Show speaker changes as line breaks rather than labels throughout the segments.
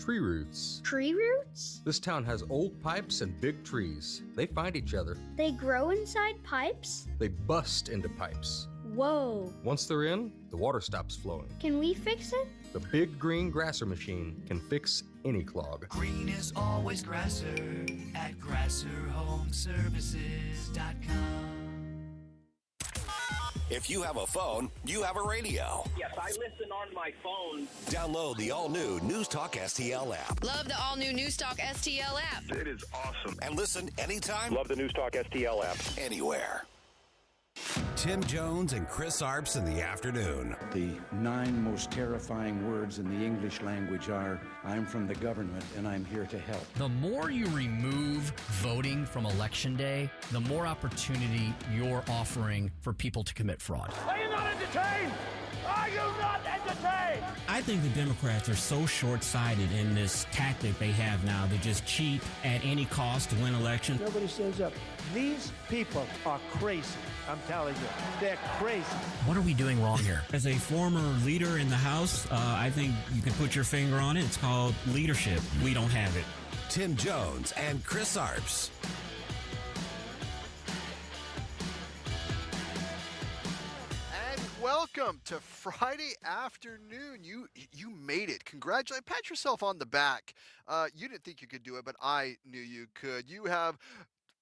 tree roots.
Tree roots?
This town has old pipes and big trees. They find each other.
They grow inside pipes?
They bust into pipes.
Whoa.
Once they're in, the water stops flowing.
Can we fix it?
The big green grasser machine can fix any clog.
Green is always grasser at grasserhomeservices.com.
If you have a phone, you have a radio.
Yes, I listen on my phone.
Download the all-new News Talk STL app.
Love the all-new News Talk STL app.
It is awesome.
And listen anytime.
Love the News Talk STL app.
Anywhere. Tim Jones and Chris Arps in the afternoon.
The 9 most terrifying words in the English language are, I'm from the government and I'm here to help.
The more you remove voting from Election Day, the more opportunity you're offering for people to commit fraud.
Are you not entertained? Are you not entertained?
I think the Democrats are so short-sighted in this tactic they have now to just cheat at any cost to win elections.
Nobody stands up. These people are crazy. I'm telling you, they're crazy.
What are we doing wrong here?
As a former leader in the House, I think you could put your finger on it. It's called leadership. We don't have it.
Tim Jones and Chris Arps.
Welcome to Friday afternoon. You made it. Congratulations. Pat yourself on the back. You didn't think you could do it, but I knew you could. You have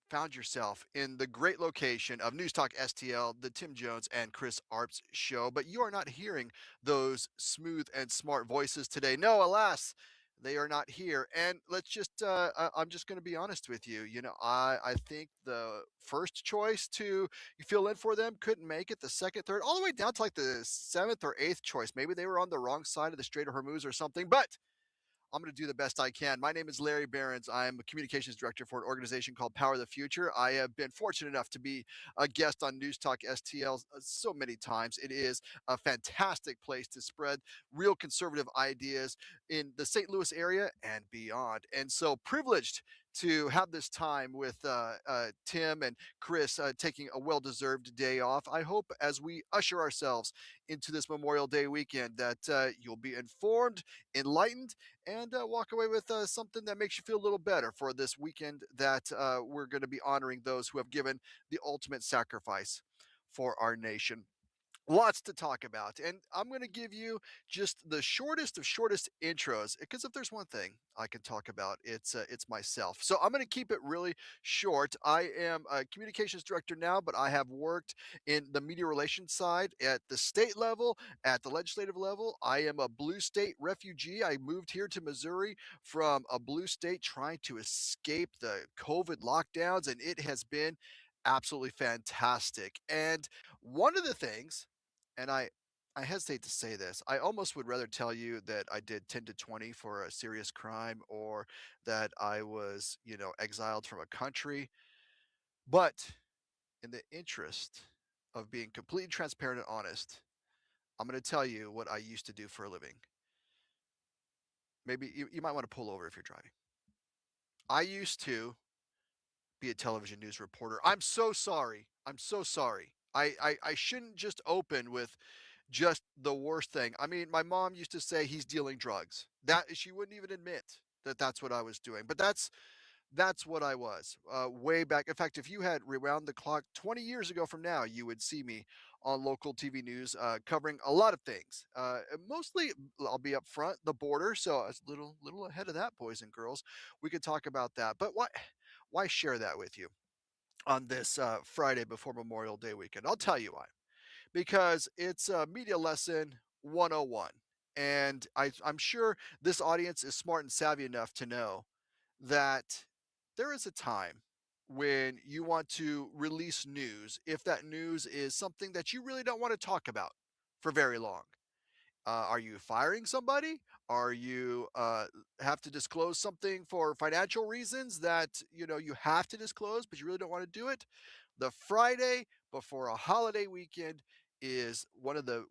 found yourself in the great location of News Talk STL, the Tim Jones and Chris Arps show, but you are not hearing those smooth and smart voices today. No, alas, they are not here. And let's just, I'm just going to be honest with you. You know, I think the first choice to fill in for them couldn't make it. The second, third, all the way down to like the 7th or 8th choice. Maybe they were on the wrong side of the Strait of Hormuz or something, but I'm going to do the best I can. My name is Larry Behrens. I'm a communications director for an organization called Power the Future. I have been fortunate enough to be a guest on News Talk STL so many times. It is a fantastic place to spread real conservative ideas in the St. Louis area and beyond. And so privileged to have this time with Tim and Chris taking a well-deserved day off. I hope as we usher ourselves into this Memorial Day weekend that you'll be informed, enlightened, and walk away with something that makes you feel a little better for this weekend that we're going to be honoring those who have given the ultimate sacrifice for our nation. Lots to talk about, and I'm going to give you just the shortest of shortest intros, because if there's one thing I can talk about, it's myself. So I'm going to keep it really short. I am a communications director now, but I have worked in the media relations side at the state level, at the legislative level. I am a blue state refugee. I moved here to Missouri from a blue state trying to escape the COVID lockdowns, and it has been absolutely fantastic. And one of the things, and I hesitate to say this, I almost would rather tell you that I did 10 to 20 for a serious crime, or that I was, exiled from a country. But in the interest of being completely transparent and honest, I'm going to tell you what I used to do for a living. Maybe you might want to pull over if you're driving. I used to be a television news reporter. I'm so sorry. I shouldn't just open with just the worst thing. I mean, my mom used to say he's dealing drugs. That she wouldn't even admit that that's what I was doing. But that's what I was way back. In fact, if you had rewound the clock 20 years ago from now, you would see me on local TV news covering a lot of things. Mostly, I'll be up front, the border. So I was a little ahead of that, boys and girls. We could talk about that. But why share that with you on this Friday before Memorial Day weekend? I'll tell you why. Because it's Media Lesson 101. And I'm sure this audience is smart and savvy enough to know that there is a time when you want to release news if that news is something that you really don't want to talk about for very long. Are you firing somebody? Are you have to disclose something for financial reasons that you have to disclose, but you really don't want to do it? The Friday before a holiday weekend is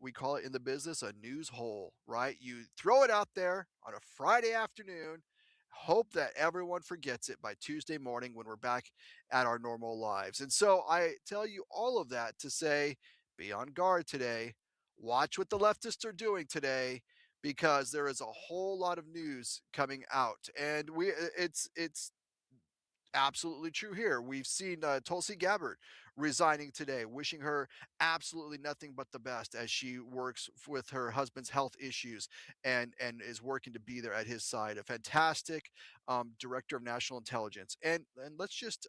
we call it in the business a news hole, right? You throw it out there on a Friday afternoon, hope that everyone forgets it by Tuesday morning when we're back at our normal lives. And so I tell you all of that to say, be on guard today. Watch what the leftists are doing today, because there is a whole lot of news coming out, and it's absolutely true here. We've seen Tulsi Gabbard resigning today, wishing her absolutely nothing but the best as she works with her husband's health issues and is working to be there at his side. A fantastic director of national intelligence. And let's just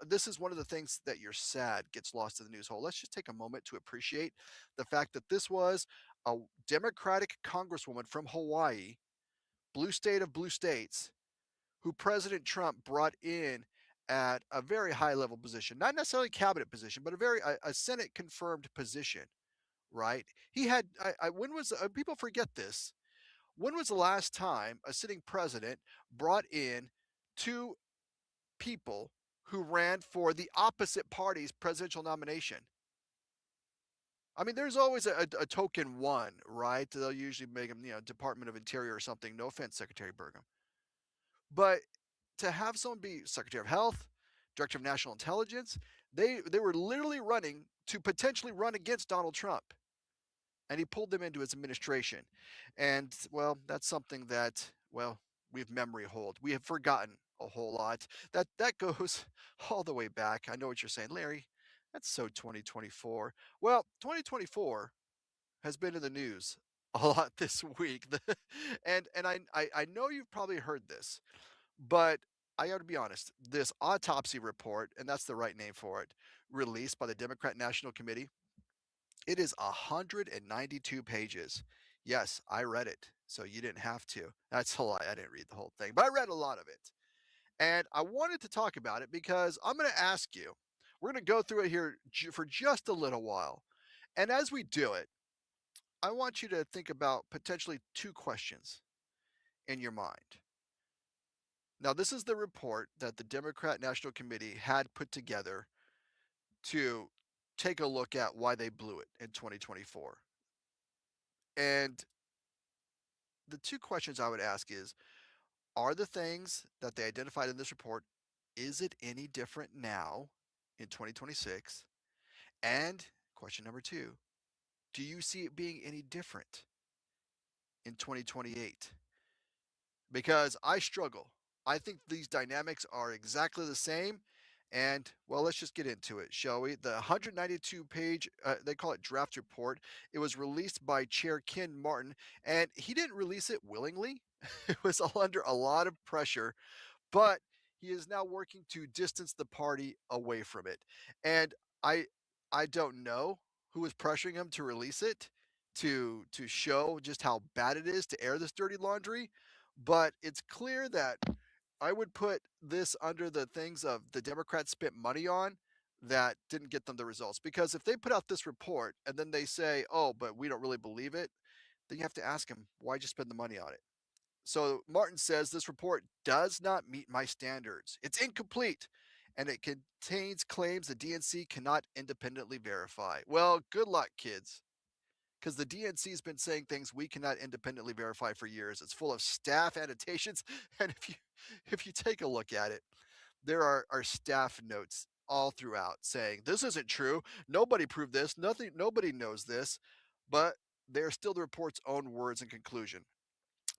this is one of the things that you're sad gets lost in the news hole. Let's just take a moment to appreciate the fact that this was a Democratic congresswoman from Hawaii, blue state of blue states, who President Trump brought in at a very high level position, not necessarily cabinet position, but a Senate confirmed position, right? He had when was people forget this? When was the last time a sitting president brought in two people who ran for the opposite party's presidential nomination? I mean, there's always a token one, right? They'll usually make him, Department of Interior or something. No offense, Secretary Burgum. But to have someone be Secretary of Health, Director of National Intelligence, they were literally running to potentially run against Donald Trump. And he pulled them into his administration. And well, that's something that, well, we've memory hold. We have forgotten a whole lot. That goes all the way back. I know what you're saying, Larry. That's so 2024. Well, 2024 has been in the news a lot this week. And I know you've probably heard this, but I got to be honest, this autopsy report, and that's the right name for it, released by the Democrat National Committee, it is 192 pages. Yes, I read it, so you didn't have to. That's a lie. I didn't read the whole thing, but I read a lot of it. And I wanted to talk about it because I'm going to ask you, we're going to go through it here for just a little while. And as we do it, I want you to think about potentially two questions in your mind. Now, this is the report that the Democrat National Committee had put together to take a look at why they blew it in 2024. And the two questions I would ask is, are the things that they identified in this report, is it any different now in 2026? And question number two, do you see it being any different in 2028? Because I struggle. I think these dynamics are exactly the same. And well, let's just get into it, shall we? The 192 page, they call it draft report. It was released by Chair Ken Martin, and he didn't release it willingly. It was all under a lot of pressure, but he is now working to distance the party away from it. And I, I don't know who was pressuring him to release it to show just how bad it is to air this dirty laundry, but it's clear that I would put this under the things of the Democrats spent money on that didn't get them the results. Because if they put out this report and then they say, oh, but we don't really believe it, then you have to ask them, why'd you spend the money on it? So Martin says this report does not meet my standards. It's incomplete and it contains claims the DNC cannot independently verify. Well, good luck, kids, because the DNC has been saying things we cannot independently verify for years. It's full of staff annotations, and if you take a look at it, there are staff notes all throughout saying this isn't true. Nobody proved this. Nothing. Nobody knows this, but they're still the report's own words and conclusion.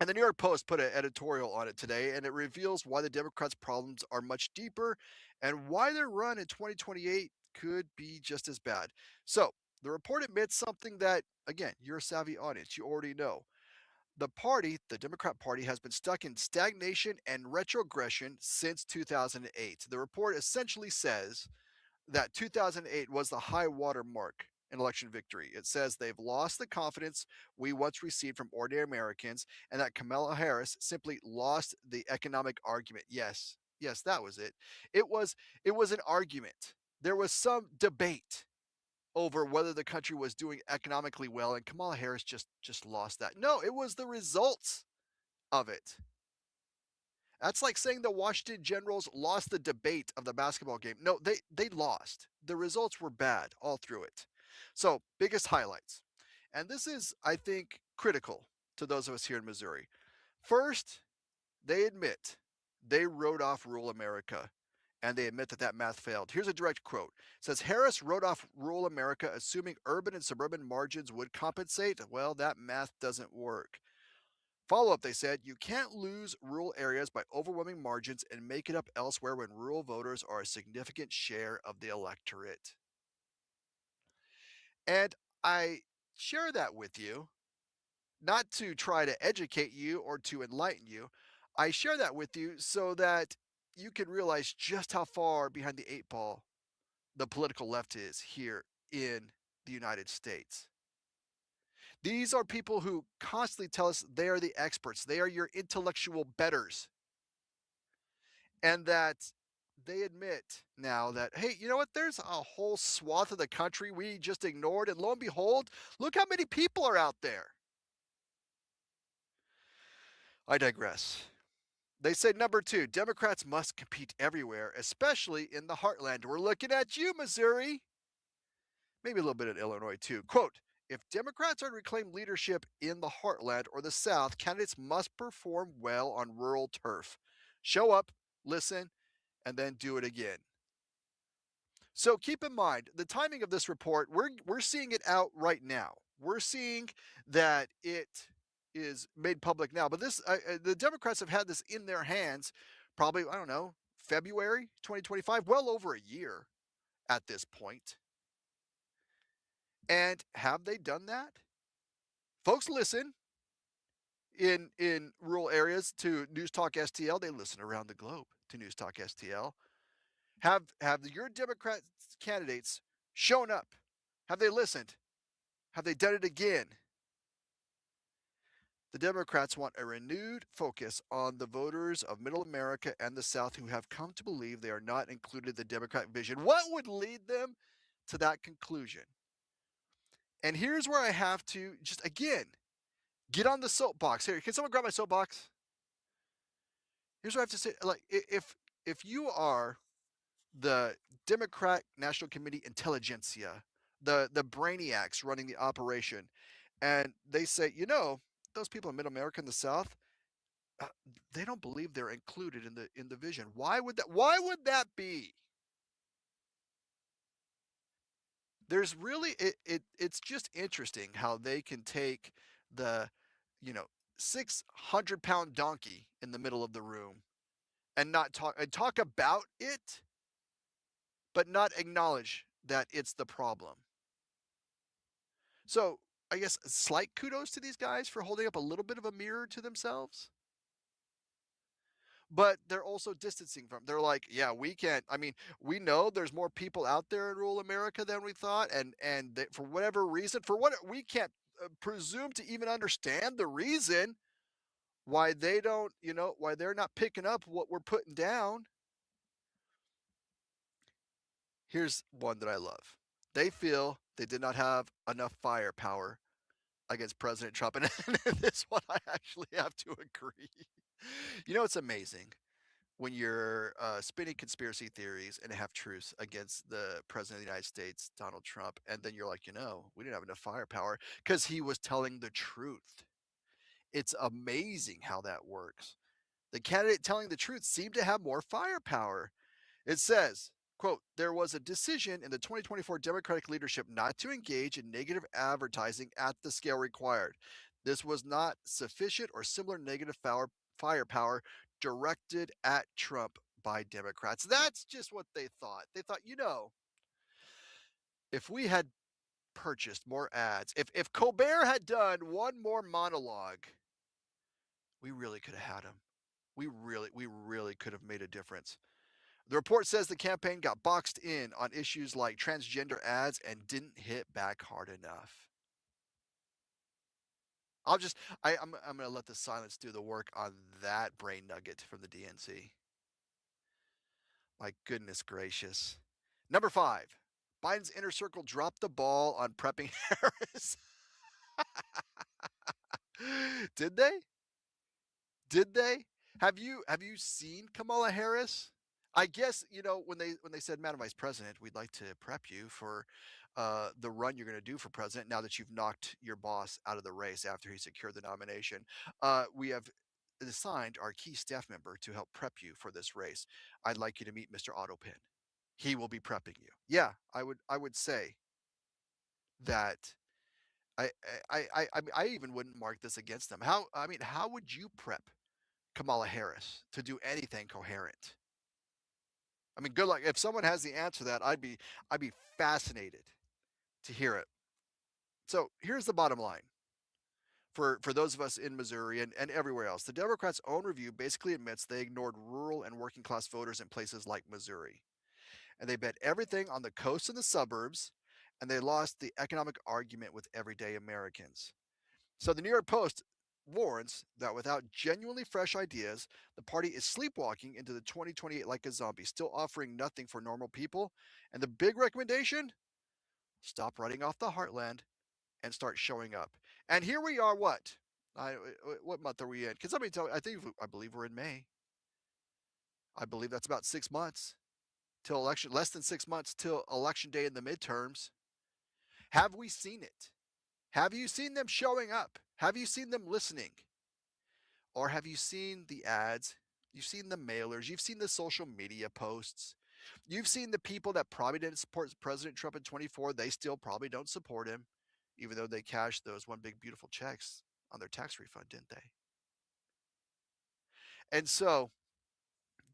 And the New York Post put an editorial on it today, and it reveals why the Democrats' problems are much deeper and why their run in 2028 could be just as bad. So, the report admits something that, again, you're a savvy audience, you already know. The party, the Democrat Party, has been stuck in stagnation and retrogression since 2008. The report essentially says that 2008 was the high water mark in election victory. It says they've lost the confidence we once received from ordinary Americans, and that Kamala Harris simply lost the economic argument. Yes, yes, that was it. It was an argument. There was some debate over whether the country was doing economically well, and Kamala Harris just lost that. No, it was the results of it. That's like saying the Washington Generals lost the debate of the basketball game. No, they lost. The results were bad all through it. So, biggest highlights. And this is, I think, critical to those of us here in Missouri. First, they admit they wrote off rural America and they admit that that math failed. Here's a direct quote. It says Harris wrote off rural America assuming urban and suburban margins would compensate. Well, that math doesn't work. Follow up, they said, you can't lose rural areas by overwhelming margins and make it up elsewhere when rural voters are a significant share of the electorate. And I share that with you, not to try to educate you or to enlighten you. I share that with you so that you can realize just how far behind the eight ball the political left is here in the United States. These are people who constantly tell us they are the experts, they are your intellectual betters, and that they admit now that, hey, you know what? There's a whole swath of the country we just ignored, and lo and behold, look how many people are out there. I digress. They say number two, Democrats must compete everywhere, especially in the heartland. We're looking at you, Missouri. Maybe a little bit in Illinois too. Quote, if Democrats are to reclaim leadership in the heartland or the South, candidates must perform well on rural turf. Show up, listen, and then do it again. So keep in mind the timing of this report. We're seeing it out right now. We're seeing that it is made public now. But the Democrats have had this in their hands, probably I don't know February 2025, well over a year at this point. And have they done that? Folks listen in rural areas to News Talk STL. They listen around the globe to News Talk STL. Have your Democrat candidates shown up? Have they listened? Have they done it again? The Democrats want a renewed focus on the voters of Middle America and the South who have come to believe they are not included in the Democratic vision. What would lead them to that conclusion? And here's where I have to just again get on the soapbox. Here, can someone grab my soapbox? Here's what I have to say. Like, if you are the Democrat National Committee intelligentsia, the brainiacs running the operation, and they say, you know, those people in Middle America and the South, they don't believe they're included in the vision. Why would that? Why would that be? There's really it's just interesting how they can take the, you know, 600-pound donkey in the middle of the room and not talk about it, but not acknowledge that it's the problem. So I guess slight kudos to these guys for holding up a little bit of a mirror to themselves. But they're also distancing from. They're like, yeah, we can't. I mean, we know there's more people out there in rural America than we thought, and they, for whatever reason, for what we can't presume to even understand the reason why they don't, you know, why they're not picking up what we're putting down. Here's one that I love. They feel they did not have enough firepower against President Trump, and this one I actually have to agree. You know, it's amazing when you're spinning conspiracy theories and have truths against the president of the United States, Donald Trump, and then you're like, you know, we didn't have enough firepower because he was telling the truth. It's amazing how that works. The candidate telling the truth seemed to have more firepower. It says, quote, there was a decision in the 2024 Democratic leadership not to engage in negative advertising at the scale required. This was not sufficient or similar negative firepower directed at Trump by Democrats. That's just what they thought. They thought, you know, if we had purchased more ads, if Colbert had done one more monologue, we really could have had him. We really could have made a difference. The report says the campaign got boxed in on issues like transgender ads and didn't hit back hard enough. I'm going to let the silence do the work on that brain nugget from the DNC. My goodness gracious. Number 5, Biden's inner circle dropped the ball on prepping Harris. Did they? Did they? Have you seen Kamala Harris? I guess, you know, when they said, Madam Vice President, we'd like to prep you for the run you're going to do for president now that you've knocked your boss out of the race after he secured the nomination. We have assigned our key staff member to help prep you for this race. I'd like you to meet Mr. Autopin. He will be prepping you. Yeah, I would say that I even wouldn't mark this against them. How would you prep Kamala Harris to do anything coherent? I mean, good luck. If someone has the answer to that, I'd be fascinated to hear it. So here's the bottom line. For those of us in Missouri and everywhere else, the Democrats' own review basically admits they ignored rural and working class voters in places like Missouri. And they bet everything on the coast and the suburbs, and they lost the economic argument with everyday Americans. So the New York Post warns that without genuinely fresh ideas, the party is sleepwalking into the 2028 like a zombie, still offering nothing for normal people. And the big recommendation: stop writing off the heartland and start showing up. And here we are. What month are we in? Because let me tell you, I believe we're in May. I believe that's about 6 months till election, less than 6 months till election day in the midterms. Have we seen it? Have you seen them showing up? Have you seen them listening? Or have you seen the ads? You've seen the mailers. You've seen the social media posts. You've seen the people that probably didn't support President Trump in 24. They still probably don't support him, even though they cashed those one big beautiful checks on their tax refund, didn't they? And so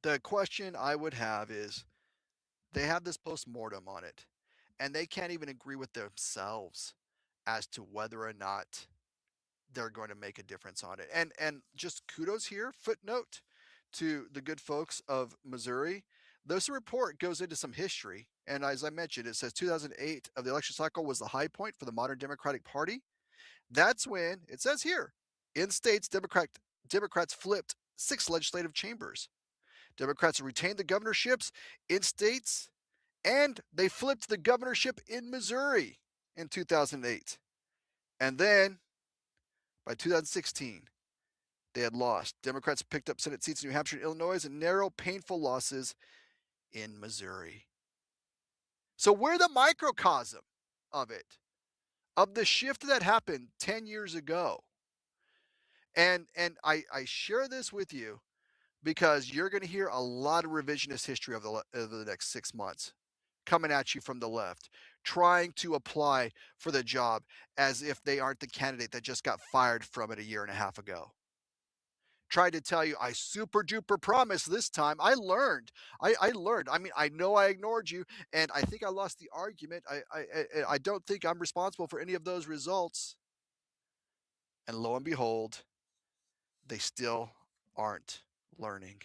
the question I would have is, they have this post-mortem on it, and they can't even agree with themselves as to whether or not they're going to make a difference on it. And just kudos here, footnote to the good folks of Missouri. This report goes into some history, and as I mentioned, it says 2008 of the election cycle was the high point for the modern Democratic Party. That's when, it says here, in states, Democrats flipped 6 legislative chambers. Democrats retained the governorships in states, and they flipped the governorship in Missouri in 2008. And then by 2016, they had lost. Democrats picked up Senate seats in New Hampshire and Illinois, and narrow, painful losses in Missouri. So we're the microcosm of it, of the shift that happened 10 years ago. And I share this with you because you're going to hear a lot of revisionist history over the next 6 months coming at you from the left, trying to apply for the job as if they aren't the candidate that just got fired from it a year and a half ago. Tried to tell you, I super duper promise this time. I learned. I learned. I mean, I know I ignored you, and I think I lost the argument. I don't think I'm responsible for any of those results. And lo and behold, they still aren't learning.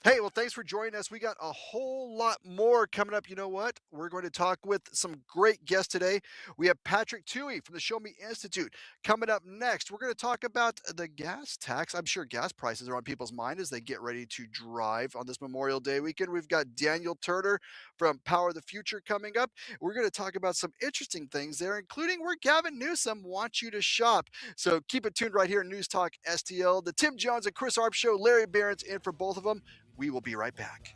Hey, well, thanks for joining us. We got a whole lot more coming up. You know what? We're going to talk with some great guests today. We have Patrick Tuohey from the Show Me Institute coming up next. We're going to talk about the gas tax. I'm sure gas prices are on people's mind as they get ready to drive on this Memorial Day weekend. We've got Daniel Turner from Power of the Future coming up. We're going to talk about some interesting things there, including where Gavin Newsom wants you to shop. So keep it tuned right here in News Talk STL. The Tim Jones and Chris Arps Show. Larry Barron's in for both of them. We will be right back.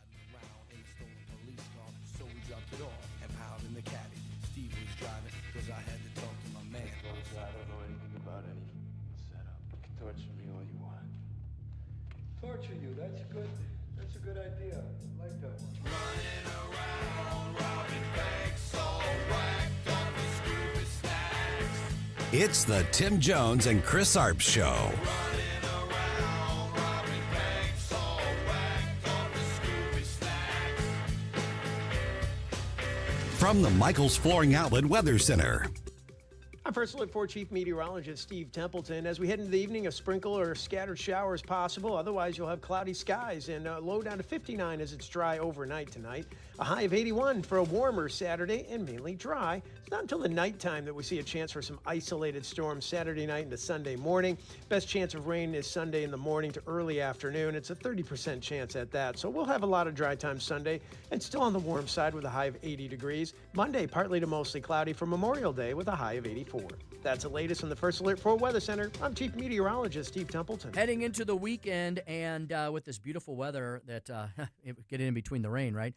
Torture you, that's a good idea. I like that one.
Running around, robbing banks, so whacked on the stupid snacks.
It's the Tim Jones and Chris Arps Show. From the Michaels Flooring Outlet Weather Center.
Our first look for Chief Meteorologist Steve Templeton. As we head into the evening, a sprinkle or scattered shower is possible. Otherwise, you'll have cloudy skies and low down to 59 as it's dry overnight tonight. A high of 81 for a warmer Saturday and mainly dry. It's not until the nighttime that we see a chance for some isolated storms Saturday night into Sunday morning. Best chance of rain is Sunday in the morning to early afternoon. It's a 30% chance at that. So we'll have a lot of dry time Sunday and still on the warm side with a high of 80 degrees. Monday, partly to mostly cloudy for Memorial Day with a high of 84. That's the latest on the First Alert for Weather Center. I'm Chief Meteorologist Steve Templeton.
Heading into the weekend and with this beautiful weather that get in between the rain, right?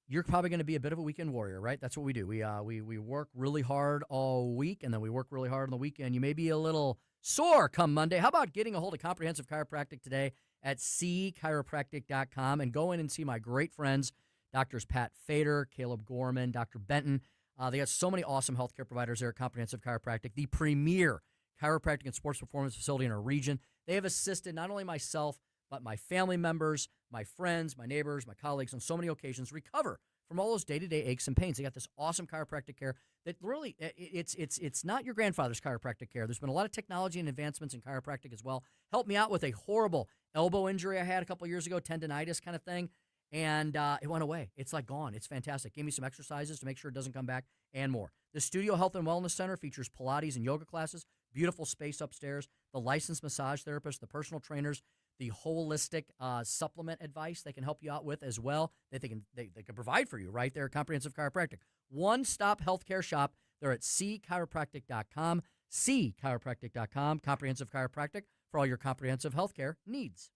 You're probably going to be a bit of a weekend warrior, right? That's what we do. We work really hard all week, and then we work really hard on the weekend. You may be a little sore come Monday. How about getting a hold of Comprehensive Chiropractic today at cchiropractic.com and go in and see my great friends, Doctors Pat Fader, Caleb Gorman, Dr. Benton. They got so many awesome healthcare providers there at Comprehensive Chiropractic, the premier chiropractic and sports performance facility in our region. They have assisted not only myself, but my family members, my friends, my neighbors, my colleagues on so many occasions recover from all those day-to-day aches and pains. They got this awesome chiropractic care that really, it's not your grandfather's chiropractic care. There's been a lot of technology and advancements in chiropractic as well. Helped me out with a horrible elbow injury I had a couple years ago, tendonitis kind of thing, and it went away. It's like gone. It's fantastic. Gave me some exercises to make sure it doesn't come back and more. The Studio Health and Wellness Center features Pilates and yoga classes, beautiful space upstairs, the licensed massage therapist, the personal trainers, the holistic supplement advice they can help you out with as well that they can provide for you right there at Comprehensive Chiropractic. One-stop healthcare shop. They're at cchiropractic.com, cchiropractic.com, Comprehensive Chiropractic for all your comprehensive healthcare needs.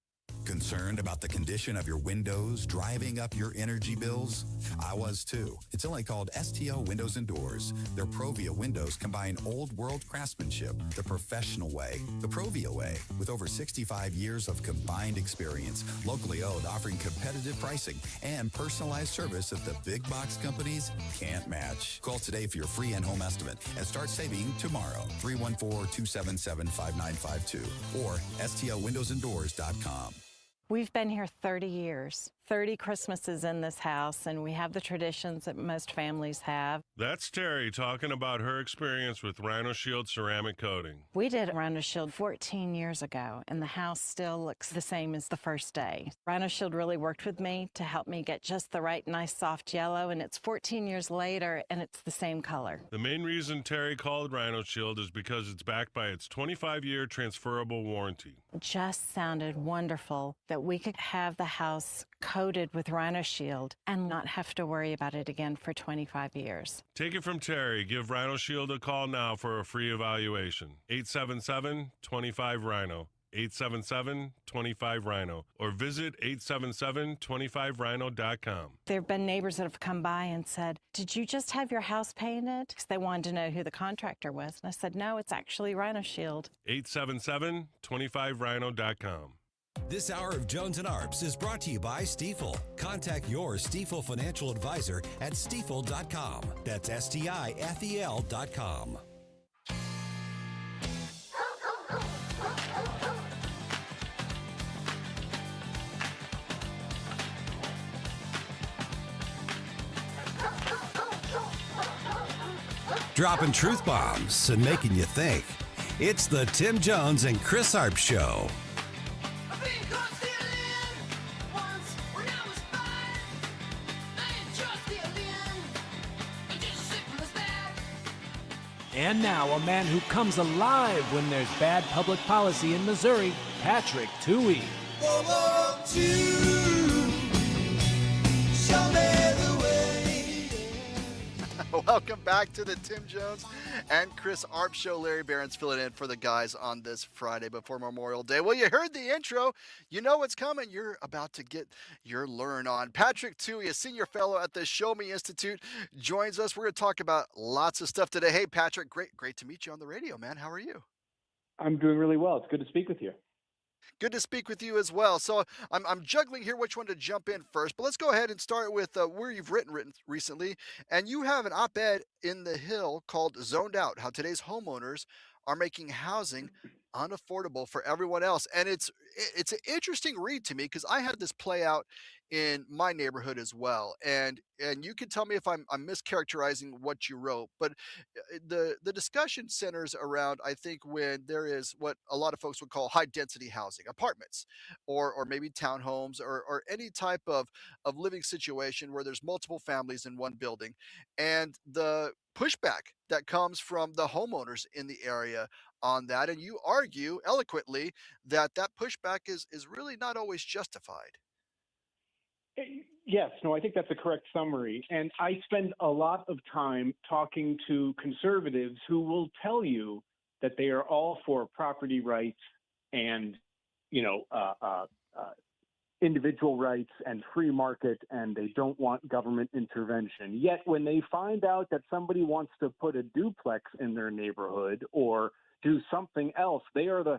Concerned about the condition of your windows driving up your energy bills? I was too. It's only called STL Windows and Doors. Their Provia windows combine old world craftsmanship the professional way, the Provia way, with over 65 years of combined experience, locally owned, offering competitive pricing and personalized service that the big box companies can't match. Call today for your free in-home estimate and start saving tomorrow. 314-277-5952 or stlwindowsanddoors.com.
We've been here 30 years, 30 Christmases in this house, and we have the traditions that most families have.
That's Terry talking about her experience with Rhino Shield ceramic coating.
We did Rhino Shield 14 years ago, and the house still looks the same as the first day. Rhino Shield really worked with me to help me get just the right nice soft yellow, and it's 14 years later, and it's the same color.
The main reason Terry called Rhino Shield is because it's backed by its 25-year transferable warranty.
It just sounded wonderful that we could have the house coated with Rhino Shield and not have to worry about it again for 25 years.
Take it from Terry. Give Rhino Shield a call now for a free evaluation. 877-25-RHINO. 877-25-RHINO. Or visit 877-25rhino.com.
There have been neighbors that have come by and said, "Did you just have your house painted?" Because they wanted to know who the contractor was. And I said, "No, it's actually Rhino Shield."
877-25rhino.com.
This hour of Jones and Arps is brought to you by Stiefel. Contact your Stiefel financial advisor at stiefel.com. That's STIFEL.com. Dropping truth bombs and making you think. It's the Tim Jones and Chris Arps Show.
And now, a man who comes alive when there's bad public policy in Missouri, Patrick Tuohey.
Welcome back to the Tim Jones and Chris Arps Show. Larry Barron's filling in for the guys on this Friday before Memorial Day. Well, you heard the intro. You know what's coming. You're about to get your learn on. Patrick Tuohey, a senior fellow at the Show Me Institute, joins us. We're going to talk about lots of stuff today. Hey, Patrick, great to meet you on the radio, man. How are you?
I'm doing really well. It's good to speak with you.
Good to speak with you as well. So I'm juggling here which one to jump in first, but let's go ahead and start with where you've written recently. And you have an op-ed in The Hill called Zoned Out, How Today's Homeowners Are Making Housing Unaffordable for Everyone Else. And it's an interesting read to me because I had this play out in my neighborhood as well. And you can tell me if I'm mischaracterizing what you wrote, but the discussion centers around, I think, when there is what a lot of folks would call high density housing, apartments, or maybe townhomes, or any type of living situation where there's multiple families in one building, and the pushback that comes from the homeowners in the area on that. And you argue eloquently that pushback is really not always justified.
Yes, no, I think that's a correct summary. And I spend a lot of time talking to conservatives who will tell you that they are all for property rights and, individual rights and free market, and they don't want government intervention. Yet when they find out that somebody wants to put a duplex in their neighborhood or do something else. They are the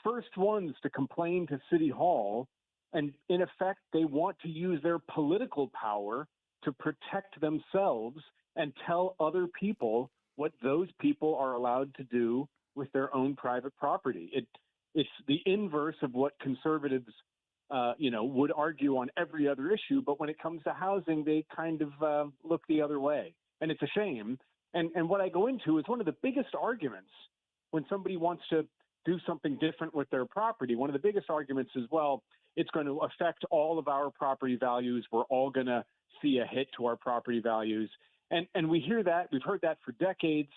first ones to complain to City Hall. And in effect, they want to use their political power to protect themselves and tell other people what those people are allowed to do with their own private property. It's the inverse of what conservatives, would argue on every other issue. But when it comes to housing, they kind of look the other way. And it's a shame. And what I go into is one of the biggest arguments when somebody wants to do something different with their property. One of the biggest arguments is, well, it's going to affect all of our property values. We're all going to see a hit to our property values. And we hear that. We've heard that for decades.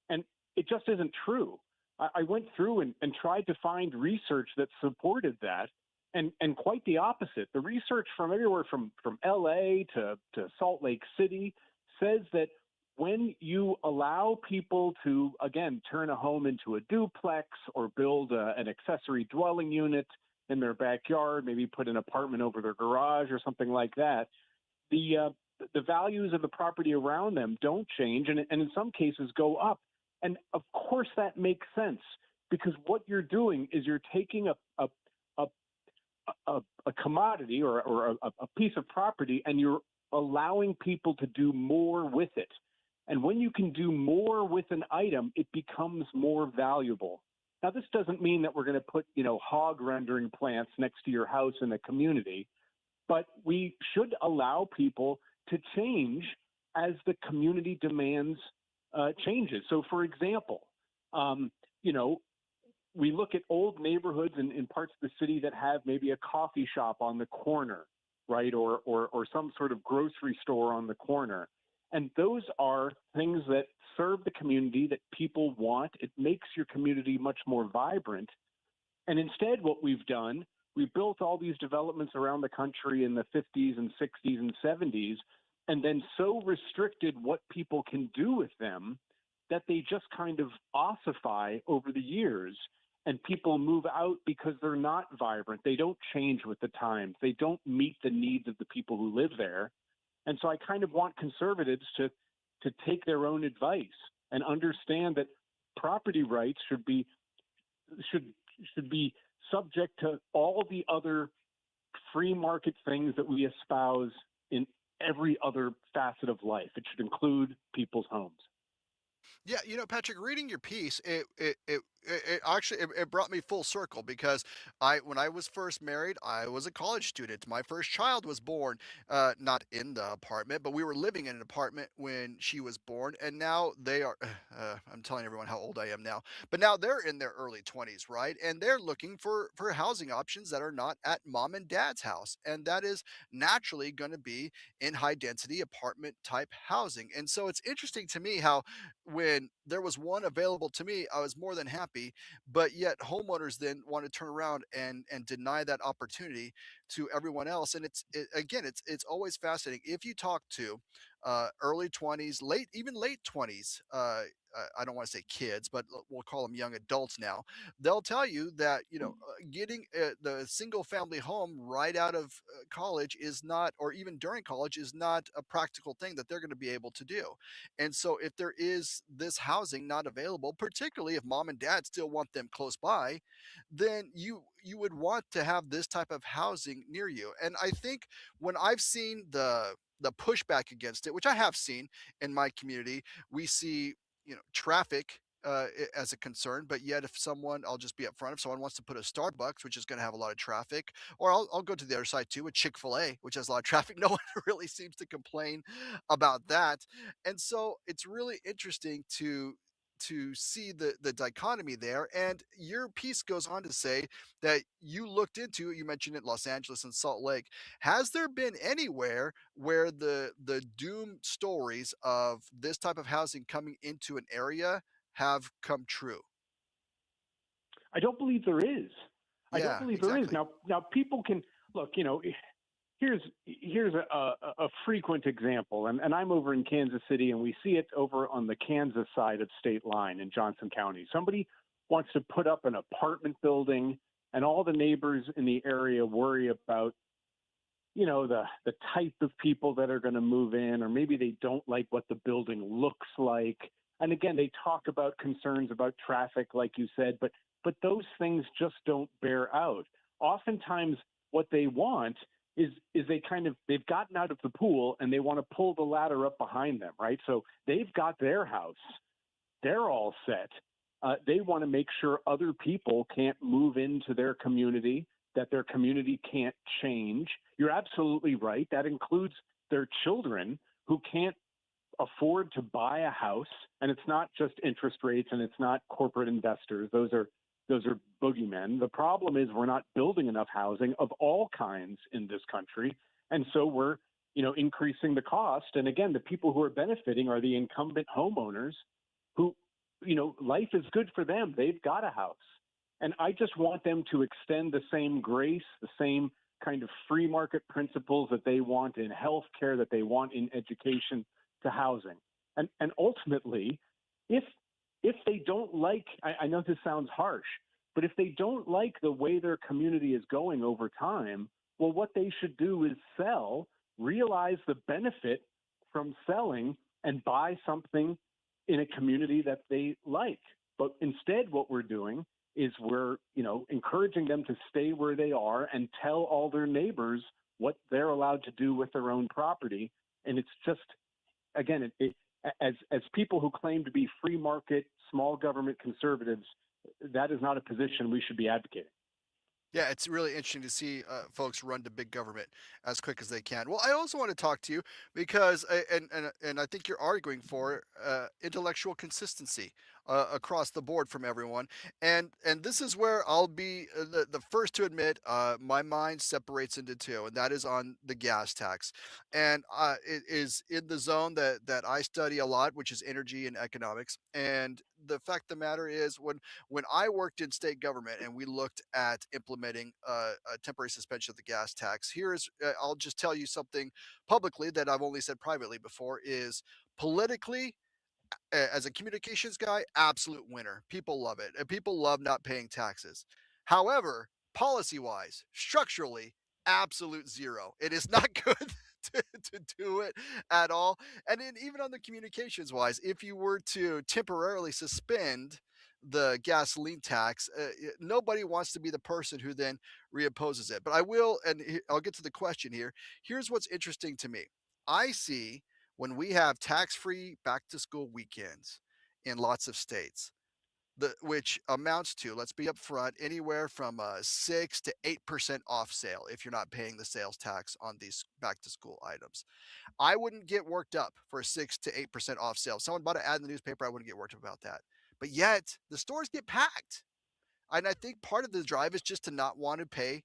And it just isn't true. I went through and tried to find research that supported that. And quite the opposite. The research from everywhere from LA to Salt Lake City says that when you allow people to, again, turn a home into a duplex or build an accessory dwelling unit in their backyard, maybe put an apartment over their garage or something like that, the values of the property around them don't change and in some cases go up. And of course that makes sense, because what you're doing is you're taking a commodity or a piece of property and you're allowing people to do more with it. And when you can do more with an item, it becomes more valuable. Now, this doesn't mean that we're going to put, hog rendering plants next to your house in a community, but we should allow people to change as the community demands changes. So, for example, we look at old neighborhoods in parts of the city that have maybe a coffee shop on the corner, right, or some sort of grocery store on the corner. And those are things that serve the community that people want. It makes your community much more vibrant. And instead, what we've done, we built all these developments around the country in the 50s and 60s and 70s, and then so restricted what people can do with them that they just kind of ossify over the years. And people move out because they're not vibrant. They don't change with the times. They don't meet the needs of the people who live there. And so I kind of want conservatives to take their own advice and understand that property rights should be subject to all the other free market things that we espouse in every other facet of life. It should include people's homes.
Yeah, Patrick, reading your piece, it actually it brought me full circle because when I was first married, I was a college student. My first child was born, not in the apartment, but we were living in an apartment when she was born, and now they are. I'm telling everyone how old I am now, but now they're in their early 20s, right? And they're looking for housing options that are not at mom and dad's house, and that is naturally going to be in high density apartment type housing. And so it's interesting to me how when there was one available to me, I was more than happy. But yet, homeowners then want to turn around and deny that opportunity to everyone else. And again, it's always fascinating if you talk to early 20s, even late 20s. I don't want to say kids, but we'll call them young adults now. They'll tell you that getting the single family home right out of college is not, or even during college, is not a practical thing that they're going to be able to do. And so, if there is this housing not available, particularly if mom and dad still want them close by, then you would want to have this type of housing near you. And I think when I've seen the pushback against it, which I have seen in my community, we see traffic as a concern. But yet, if someone, I'll just be upfront, if someone wants to put a Starbucks, which is going to have a lot of traffic, or I'll go to the other side too, a Chick-fil-A, which has a lot of traffic, no one really seems to complain about that. And so it's really interesting to see the dichotomy there. And your piece goes on to say that you looked into, you mentioned it, Los Angeles and Salt Lake. Has there been anywhere where the doom stories of this type of housing coming into an area have come true?
I don't believe there is. I don't
Yeah,
believe there is.
exactly.
Now people can look. Here's a frequent example, and I'm over in Kansas City, and we see it over on the Kansas side of state line in Johnson County. Somebody wants to put up an apartment building, and all the neighbors in the area worry about, the type of people that are going to move in, or maybe they don't like what the building looks like. And again, they talk about concerns about traffic, like you said, but those things just don't bear out. Oftentimes, what they want is they've gotten out of the pool and they want to pull the ladder up behind them, right? So they've got their house, they're all set. They want to make sure other people can't move into their community, that their community can't change. You're absolutely right. That includes their children who can't afford to buy a house. And it's not just interest rates and it's not corporate investors. Those are boogeymen. The problem is we're not building enough housing of all kinds in this country. And so we're, increasing the cost. And again, the people who are benefiting are the incumbent homeowners who, life is good for them. They've got a house. And I just want them to extend the same grace, the same kind of free market principles that they want in healthcare, that they want in education, to housing. And ultimately, if they don't like, I know this sounds harsh, but if they don't like the way their community is going over time, well, what they should do is sell, realize the benefit from selling, and buy something in a community that they like. But instead, what we're doing is we're, encouraging them to stay where they are and tell all their neighbors what they're allowed to do with their own property. And it's just, again, as people who claim to be free market, small government conservatives, that is not a position we should be advocating.
Yeah, it's really interesting to see folks run to big government as quick as they can. Well, I also want to talk to you because, and I think you're arguing for intellectual consistency across the board from everyone, and this is where I'll be the first to admit my mind separates into two, and that is on the gas tax, and it is in the zone that I study a lot, which is energy and economics, and the fact of the matter is when I worked in state government and we looked at implementing a temporary suspension of the gas tax, I'll just tell you something publicly that I've only said privately before is politically, as a communications guy, absolute winner. People love it. And people love not paying taxes. However, policy wise, structurally, absolute zero. It is not good to do it at all. And then even on the communications wise, if you were to temporarily suspend the gasoline tax, nobody wants to be the person who then reopposes it. But I will, and I'll get to the question here. Here's what's interesting to me. I see when we have tax-free back-to-school weekends in lots of states, which amounts to, let's be upfront, anywhere from 6 to 8% off sale if you're not paying the sales tax on these back-to-school items. I wouldn't get worked up for a 6 to 8% off sale. If someone bought an ad in the newspaper, I wouldn't get worked up about that. But yet, the stores get packed. And I think part of the drive is just to not want to pay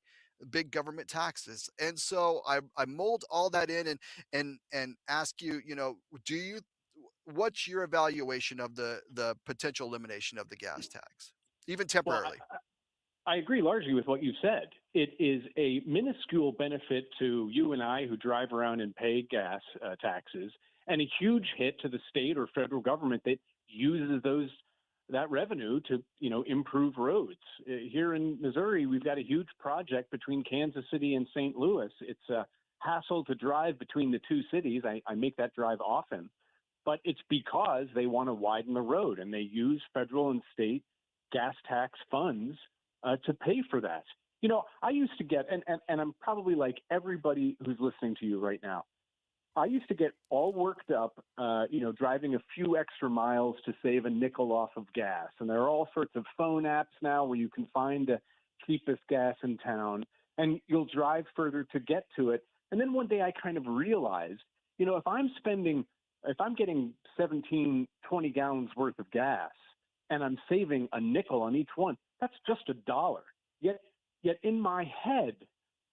big government taxes. And so I mold all that in and ask you, what's your evaluation of the potential elimination of the gas tax, even temporarily?
Well, I agree largely with what you said. It is a minuscule benefit to you and I who drive around and pay gas taxes, and a huge hit to the state or federal government that uses that revenue to improve roads. Here in Missouri, we've got a huge project between Kansas City and St. Louis. It's a hassle to drive between the two cities. I make that drive often, but it's because they want to widen the road and they use federal and state gas tax funds to pay for that. I used to get, and I'm probably like everybody who's listening to you right now, I used to get all worked up, driving a few extra miles to save a nickel off of gas. And there are all sorts of phone apps now where you can find the cheapest gas in town, and you'll drive further to get to it. And then one day I kind of realized, if I'm getting 17, 20 gallons worth of gas and I'm saving a nickel on each one, that's just $1. Yet in my head,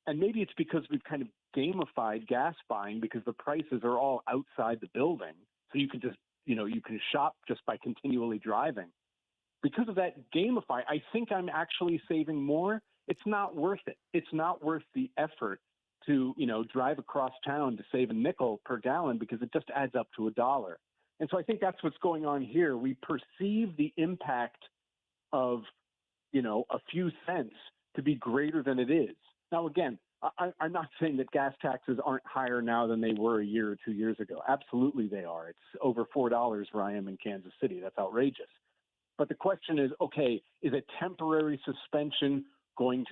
and maybe it's because we've kind of gamified gas buying because the prices are all outside the building. So you can just, you can shop just by continually driving. Because of that gamify, I think I'm actually saving more. It's not worth it. It's not worth the effort to, drive across town to save a nickel per gallon because it just adds up to $1. And so I think that's what's going on here. We perceive the impact of, a few cents to be greater than it is. Now, again, I'm not saying that gas taxes aren't higher now than they were a year or 2 years ago. Absolutely they are. It's over $4 where I am in Kansas City. That's outrageous. But the question is, okay, is a temporary suspension going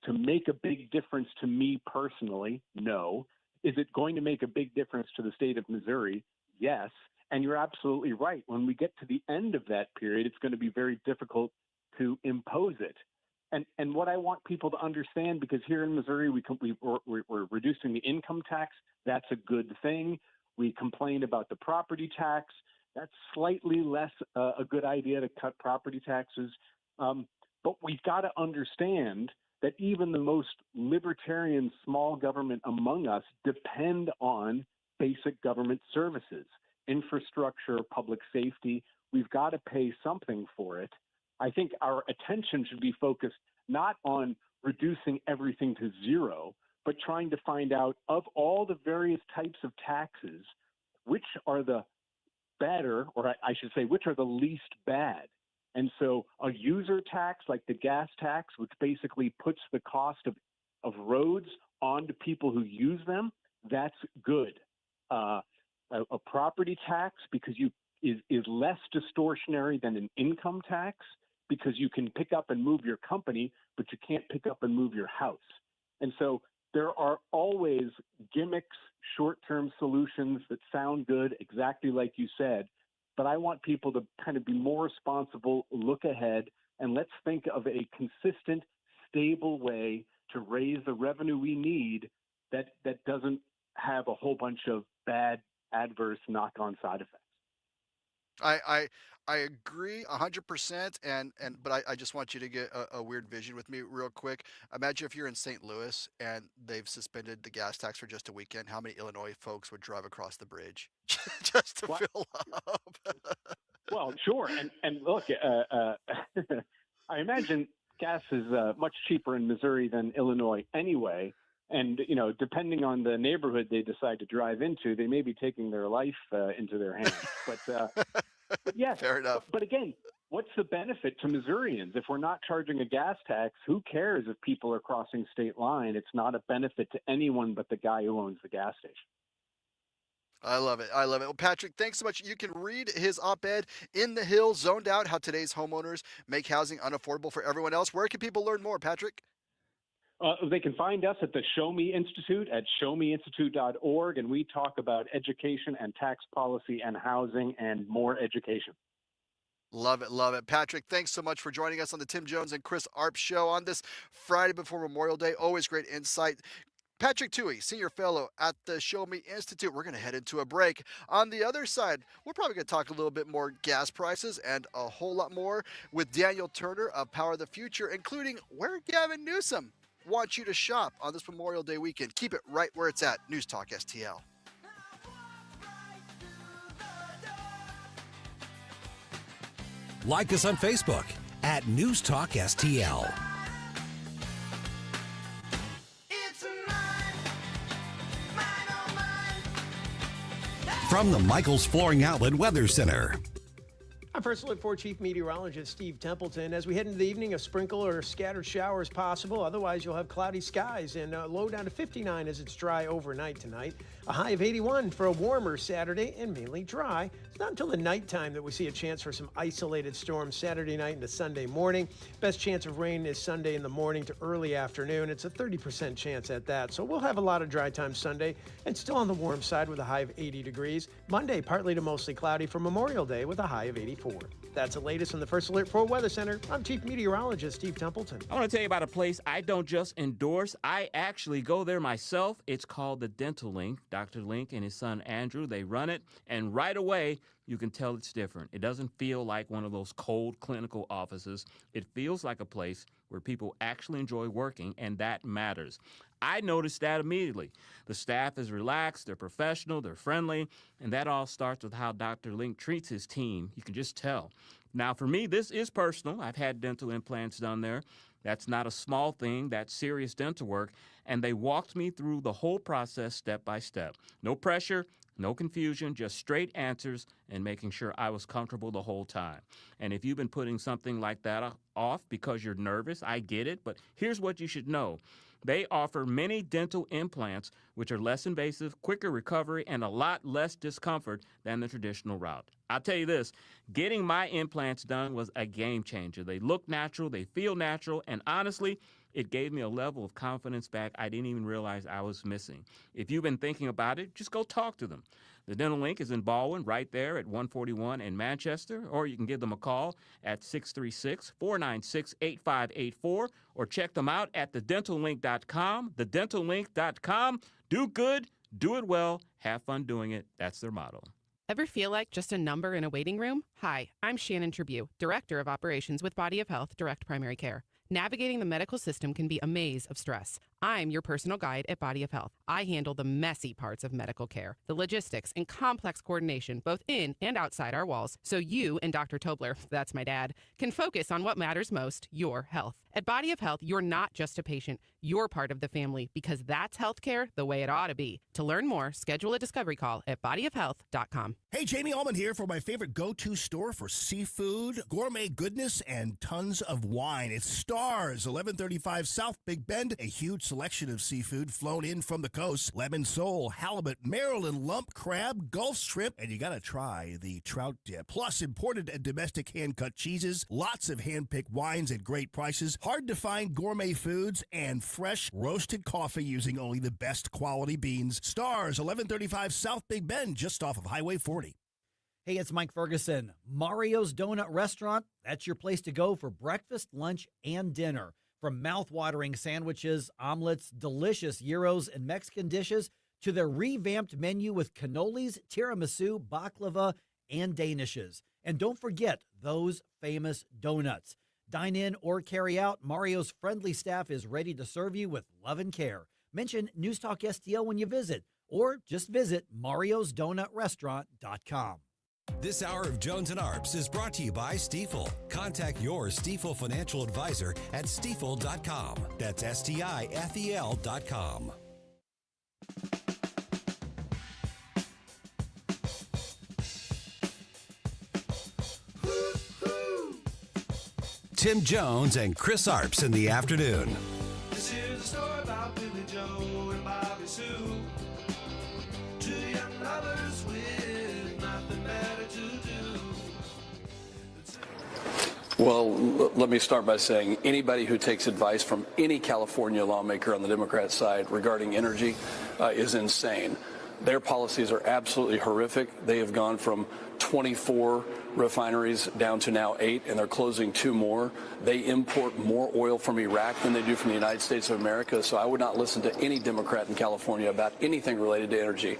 to make a big difference to me personally? No. Is it going to make a big difference to the state of Missouri? Yes. And you're absolutely right. When we get to the end of that period, it's going to be very difficult to impose it. And what I want people to understand, because here in Missouri, we're reducing the income tax. That's a good thing. We complained about the property tax. That's slightly less a good idea to cut property taxes. But we've got to understand that even the most libertarian small government among us depend on basic government services, infrastructure, public safety. We've got to pay something for it. I think our attention should be focused not on reducing everything to zero, but trying to find out, of all the various types of taxes, which are the better, or I should say, which are the least bad. And so a user tax like the gas tax, which basically puts the cost of roads onto people who use them, that's good. A property tax, because is less distortionary than an income tax, because you can pick up and move your company, but you can't pick up and move your house. And so there are always gimmicks, short-term solutions that sound good, exactly like you said. But I want people to kind of be more responsible, look ahead, and let's think of a consistent, stable way to raise the revenue we need that doesn't have a whole bunch of bad, adverse knock-on side effects.
I agree 100%, but I just want you to get a weird vision with me real quick. Imagine if you're in St. Louis and they've suspended the gas tax for just a weekend. How many Illinois folks would drive across the bridge just to fill up?
Well, sure, and look, I imagine gas is much cheaper in Missouri than Illinois anyway. And, depending on the neighborhood they decide to drive into, they may be taking their life into their hands. But yes,
fair enough.
But again, what's the benefit to Missourians? If we're not charging a gas tax, who cares if people are crossing state line? It's not a benefit to anyone but the guy who owns the gas station.
I love it. I love it. Well, Patrick, thanks so much. You can read his op-ed in The Hill, Zoned Out, How Today's Homeowners Make Housing Unaffordable for Everyone Else. Where can people learn more, Patrick?
They can find us at the Show Me Institute at showmeinstitute.org, and we talk about education and tax policy and housing and more education.
Love it, love it. Patrick, thanks so much for joining us on the Tim Jones and Chris Arps show on this Friday before Memorial Day. Always great insight. Patrick Tuohey, Senior Fellow at the Show Me Institute. We're going to head into a break. On the other side, we're probably going to talk a little bit more gas prices and a whole lot more with Daniel Turner of Power of the Future, including where Gavin Newsom wants you to shop on this Memorial Day weekend. Keep it right where it's at. News Talk STL.
Like us on Facebook at News Talk STL. From the Michaels Flooring Outlet Weather Center.
I'm First Alert 4 Chief Meteorologist Steve Templeton. As we head into the evening, a sprinkle or scattered shower is possible. Otherwise, you'll have cloudy skies and low down to 59 as it's dry overnight tonight. A high of 81 for a warmer Saturday and mainly dry. It's not until the nighttime that we see a chance for some isolated storms Saturday night into Sunday morning. Best chance of rain is Sunday in the morning to early afternoon. It's a 30% chance at that. So we'll have a lot of dry time Sunday and still on the warm side with a high of 80 degrees. Monday, partly to mostly cloudy for Memorial Day with a high of 84. That's the latest from the First Alert 4 Weather Center. I'm Chief Meteorologist Steve Templeton.
I want to tell you about a place I don't just endorse. I actually go there myself. It's called the Dental Link. Dr. Link and his son Andrew, they run it. And right away, you can tell it's different. It doesn't feel like one of those cold clinical offices. It feels like a place where people actually enjoy working, and that matters. I noticed that immediately. The staff is relaxed, they're professional, they're friendly, and that all starts with how Dr. Link treats his team. You can just tell. Now, for me, this is personal. I've had dental implants done there. That's not a small thing. That's serious dental work. And they walked me through the whole process step by step. No pressure, no confusion, just straight answers and making sure I was comfortable the whole time. And if you've been putting something like that off because you're nervous, I get it. But here's what you should know. They offer many dental implants, which are less invasive, quicker recovery, and a lot less discomfort than the traditional route. I'll tell you this, getting my implants done was a game changer. They look natural, they feel natural, and honestly, it gave me a level of confidence back I didn't even realize I was missing. If you've been thinking about it, just go talk to them. The Dental Link is in Baldwin, right there at 141 in Manchester, or you can give them a call at 636-496-8584, or check them out at thedentallink.com. Thedentallink.com. Do good, do it well, have fun doing it. That's their motto.
Ever feel like just a number in a waiting room? Hi, I'm Shannon Tribune, Director of Operations with Body of Health Direct Primary Care. Navigating the medical system can be a maze of stress. I'm your personal guide at Body of Health. I handle the messy parts of medical care, the logistics and complex coordination, both in and outside our walls, so you and Dr. Tobler, that's my dad, can focus on what matters most, your health. At Body of Health, you're not just a patient, you're part of the family, because that's healthcare the way it ought to be. To learn more, schedule a discovery call at bodyofhealth.com.
Hey, Jamie Allman here for my favorite go-to store for seafood, gourmet goodness, and tons of wine. It's Stars, 1135 South Big Bend, a huge selection of seafood flown in from the coast. Lemon sole, halibut, Maryland lump crab, Gulf shrimp, and you gotta try the trout dip. Plus imported and domestic hand-cut cheeses, lots of hand-picked wines at great prices, hard to find gourmet foods, and fresh roasted coffee using only the best quality beans. Stars, 1135 South Big Bend, just off of Highway 40.
Hey, it's Mike Ferguson. Mario's Donut Restaurant, that's your place to go for breakfast, lunch, and dinner. From mouth-watering sandwiches, omelets, delicious gyros, and Mexican dishes, to their revamped menu with cannolis, tiramisu, baklava, and danishes. And don't forget those famous donuts. Dine in or carry out, Mario's friendly staff is ready to serve you with love and care. Mention Newstalk STL when you visit, or just visit mariosdonutrestaurant.com.
This hour of Jones and Arps is brought to you by Stifel. Contact your Stifel financial advisor at stifel.com. That's STIFEL.com. Tim Jones and Chris Arps in the afternoon.
This is a story about Billy Joe and Bobby Sue. Two young lovers with nothing better to do.
Well, let me start by saying anybody who takes advice from any California lawmaker on the Democrat side regarding energy is insane. Their policies are absolutely horrific. They have gone from 24 refineries down to now 8, and they're closing 2 more. They import more oil from Iraq than they do from the United States of America, so I would not listen to any Democrat in California about anything related to energy.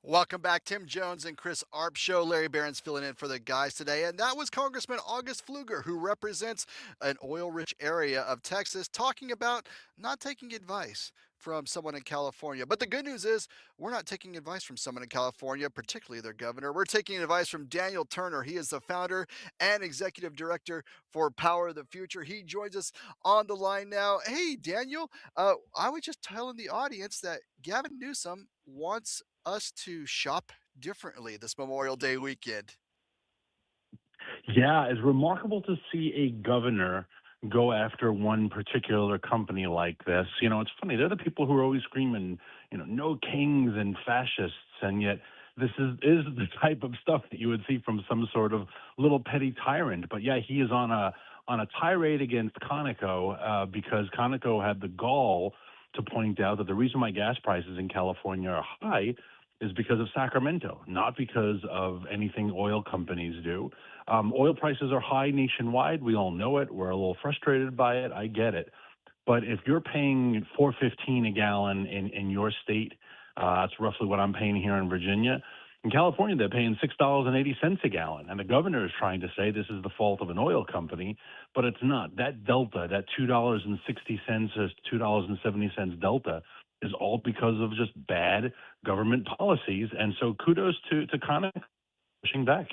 Welcome back, Tim Jones and Chris Arp Show. Larry Barron's filling in for the guys today, and that was Congressman August Pfluger, who represents an oil-rich area of Texas, talking about not taking advice from someone in California. But the good news is we're not taking advice from someone in California, particularly their governor. We're taking advice from Daniel Turner. He is the founder and executive director for Power of the Future. He joins us on the line now. Hey, Daniel, I was just telling the audience that Gavin Newsom wants us to shop differently this Memorial Day weekend.
Yeah, it's remarkable to see a governor go after one particular company like this. You know, it's funny. They're the people who are always screaming, you know, no kings and fascists, and yet this is the type of stuff that you would see from some sort of little petty tyrant. But yeah, he is on a tirade against Conoco because Conoco had the gall to point out that the reason why gas prices in California are high is because of Sacramento, not because of anything oil companies do. Oil prices are high nationwide. We all know it. We're a little frustrated by it. I get it. But if you're paying $4.15 a gallon in your state, that's roughly what I'm paying here in Virginia. In California, they're paying $6.80 a gallon. And the governor is trying to say this is the fault of an oil company, but it's not. That delta, that $2.60 or $2.70 delta, is all because of just bad government policies. And so kudos to Conoco pushing back.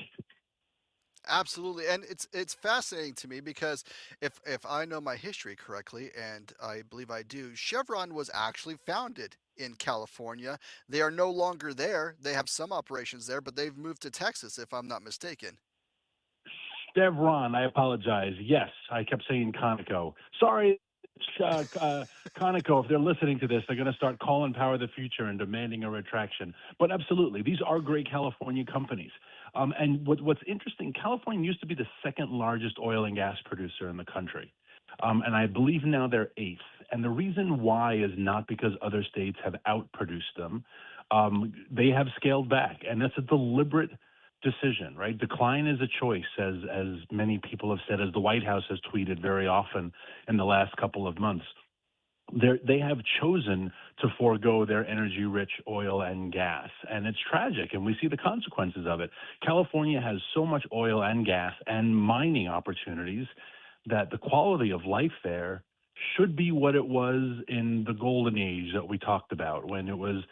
Absolutely, and it's fascinating to me because if I know my history correctly, and I believe I do, Chevron was actually founded in California. They are no longer there. They have some operations there, but they've moved to Texas, if I'm not mistaken.
Chevron, I apologize. Yes, I kept saying Conoco. Sorry, Conoco, if they're listening to this, they're going to start calling Power of the Future and demanding a retraction. But absolutely, these are great California companies. And what's interesting, California used to be the second largest oil and gas producer in the country. And I believe now they're eighth. And the reason why is not because other states have outproduced them. They have scaled back, and that's a deliberate decision, right? Decline is a choice, as many people have said, as the White House has tweeted very often in the last couple of months. They have chosen to forego their energy-rich oil and gas, and it's tragic, and we see the consequences of it. California has so much oil and gas and mining opportunities that the quality of life there should be what it was in the golden age that we talked about, when it was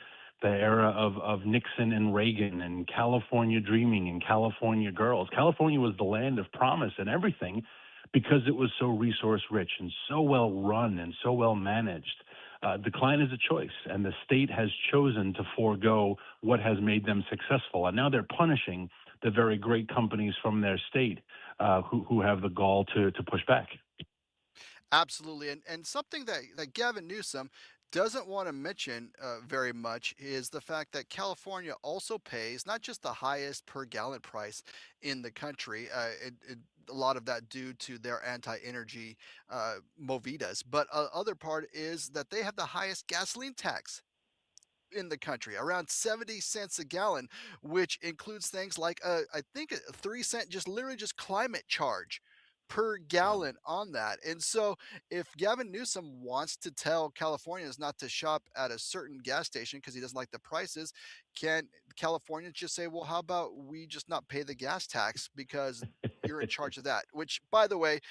the era of Nixon and Reagan and California dreaming and California girls. California was the land of promise and everything because it was so resource rich and so well run and so well managed. Decline is a choice, and the state has chosen to forego what has made them successful. And now they're punishing the very great companies from their state who have the gall to push back.
Absolutely. And something that Gavin Newsom doesn't want to mention very much is the fact that California also pays not just the highest per gallon price in the country, a lot of that due to their anti-energy movidas, but other part is that they have the highest gasoline tax in the country, around 70 cents a gallon, which includes things like I think a 3 cent, just literally just climate charge per gallon on that. And so if Gavin Newsom wants to tell Californians not to shop at a certain gas station because he doesn't like the prices, can Californians just say, well, how about we just not pay the gas tax because you're in charge of that? Which, by the way,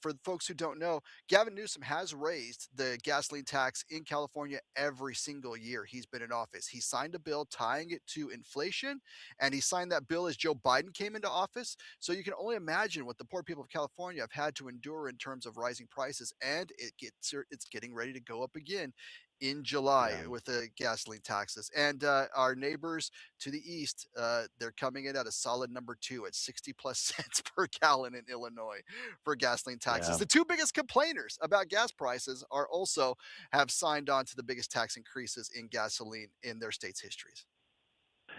for the folks who don't know, Gavin Newsom has raised the gasoline tax in California every single year he's been in office. He signed a bill tying it to inflation, and he signed that bill as Joe Biden came into office. So you can only imagine what the poor people of California have had to endure in terms of rising prices, and it's getting ready to go up again in July
Yeah.
with the gasoline taxes. And our neighbors to the east, they're coming in at a solid number two at 60 plus cents per gallon in Illinois for gasoline taxes.
Yeah.
The two biggest complainers about gas prices are also have signed on to the biggest tax increases in gasoline in their state's histories.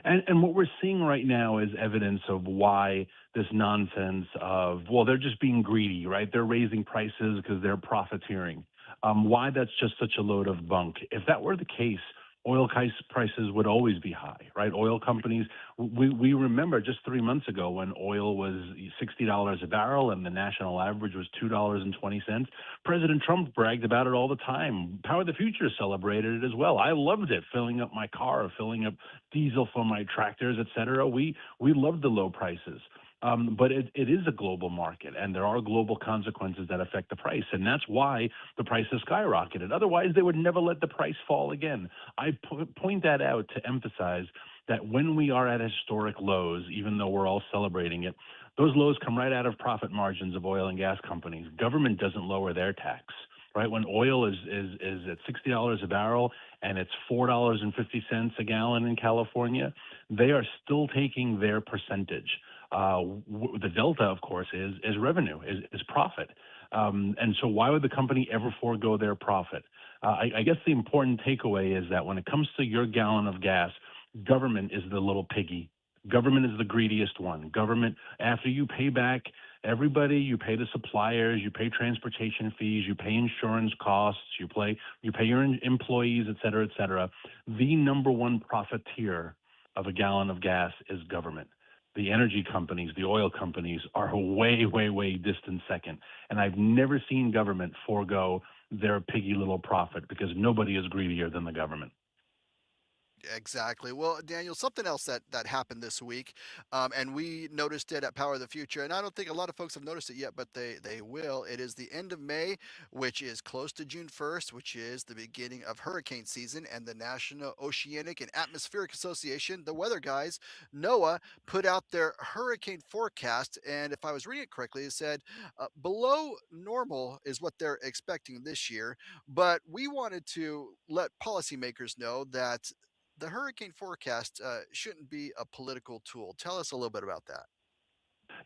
And what we're seeing right now is evidence of why this nonsense of, well, they're just being greedy, right? They're raising prices because they're profiteering. Why that's just such a load of bunk. If that were the case, prices would always be high, right? Oil companies, we remember just 3 months ago when oil was $60 a barrel and the national average was $2.20. President Trump bragged about it all the time. Power of the Future celebrated it as well. I loved it, filling up my car, filling up diesel for my tractors, et cetera. We loved the low prices. But it is a global market, and there are global consequences that affect the price, and that's why the price has skyrocketed. Otherwise, they would never let the price fall again. I point that out to emphasize that when we are at historic lows, even though we're all celebrating it, those lows come right out of profit margins of oil and gas companies. Government doesn't lower their tax. Right, when oil is at $60 a barrel and it's $4.50 a gallon in California, they are still taking their percentage. The delta, of course, is revenue, is profit. And so why would the company ever forego their profit? I guess the important takeaway is that when it comes to your gallon of gas, government is the little piggy. Government is the greediest one. Government, after you pay back everybody, you pay the suppliers, you pay transportation fees, you pay insurance costs, you pay your employees, et cetera, et cetera. The number one profiteer of a gallon of gas is government. The energy companies, the oil companies are a way, way, way distant second. And I've never seen government forego their piggy little profit because nobody is greedier than the government.
Exactly. Well, Daniel, something else that happened this week, and we noticed it at Power of the Future, and I don't think a lot of folks have noticed it yet, but they will. It is the end of May, which is close to June 1st, which is the beginning of hurricane season, and the National Oceanic and Atmospheric Association, the weather guys, NOAA, put out their hurricane forecast, and if I was reading it correctly, it said below normal is what they're expecting this year, but we wanted to let policymakers know that the hurricane forecast shouldn't be a political tool. Tell us a little bit about that.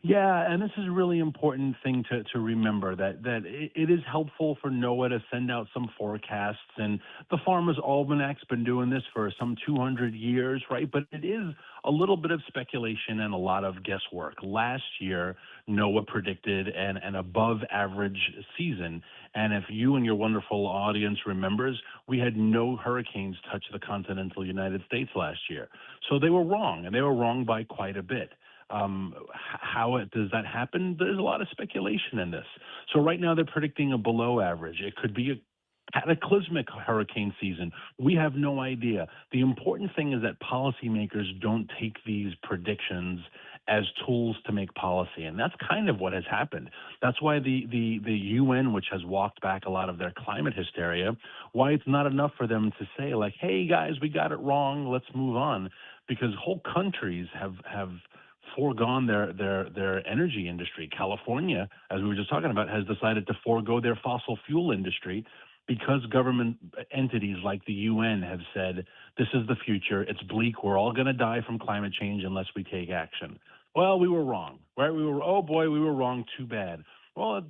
Yeah, and this is a really important thing to remember that it is helpful for NOAA to send out some forecasts, and the Farmer's Almanac's been doing this for some 200 years, right? But it is a little bit of speculation and a lot of guesswork. Last year, NOAA predicted an above average season, and if you and your wonderful audience remembers, we had no hurricanes touch the continental United States last year. So they were wrong, and they were wrong by quite a bit. Does that happen? There's a lot of speculation in this. So right now they're predicting a below average. It could be a cataclysmic hurricane season. We have no idea. The important thing is that policymakers don't take these predictions as tools to make policy, and that's kind of what has happened. That's why the UN, which has walked back a lot of their climate hysteria, why it's not enough for them to say, like, hey, guys, we got it wrong, let's move on, because whole countries have foregone their energy industry. California, as we were just talking about, has decided to forego their fossil fuel industry because government entities like the UN have said, this is the future, it's bleak, we're all going to die from climate change unless we take action. Well, we were wrong, right? We were wrong, too bad. Well,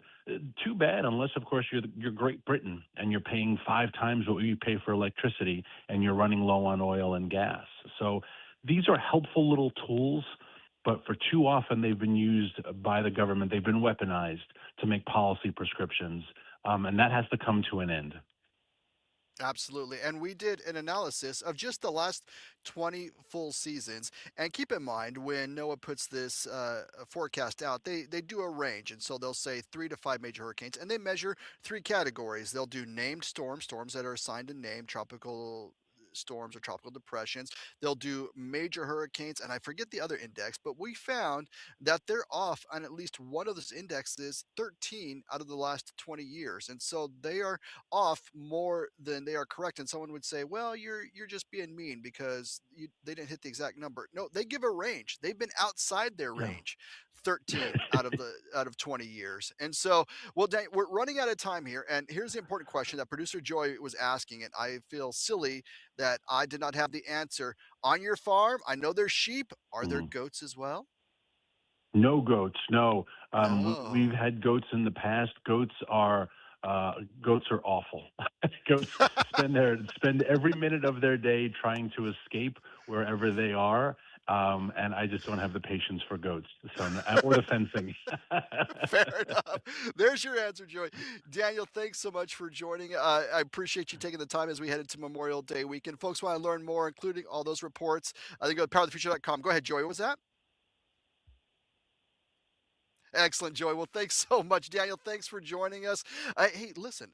too bad, unless, of course, you're Great Britain and you're paying 5 times what you pay for electricity and you're running low on oil and gas. So these are helpful little tools, but for too often they've been used by the government. They've been weaponized to make policy prescriptions, and that has to come to an end.
Absolutely. And we did an analysis of just the last 20 full seasons. And keep in mind, when NOAA puts this forecast out, they do a range. And so they'll say 3 to 5 major hurricanes, and they measure 3 categories. They'll do named storms that are assigned a name, tropical storms or tropical depressions. They'll do major hurricanes, and I forget the other index, but we found that they're off on at least one of those indexes 13 out of the last 20 years. And so they are off more than they are correct. And someone would say, well, you're just being mean because they didn't hit the exact number. No, they give a range. They've been outside their range 13 out of 20 years. And so, well, Dan, we're running out of time here. And here's the important question that producer Joy was asking, and I feel silly that I did not have the answer. On your farm, I know there's sheep. Are there goats as well?
No goats. No. We've had goats in the past. Goats are awful. Goats spend every minute of their day trying to escape wherever they are. And I just don't have the patience for goats, or the fencing.
Fair enough. There's your answer, Joey. Daniel, thanks so much for joining. I appreciate you taking the time as we head into Memorial Day weekend. Folks want to learn more, including all those reports. They go to powerofthefuture.com. Go ahead, Joey. What was that? Excellent, Joey. Well, thanks so much, Daniel. Thanks for joining us. Hey, listen,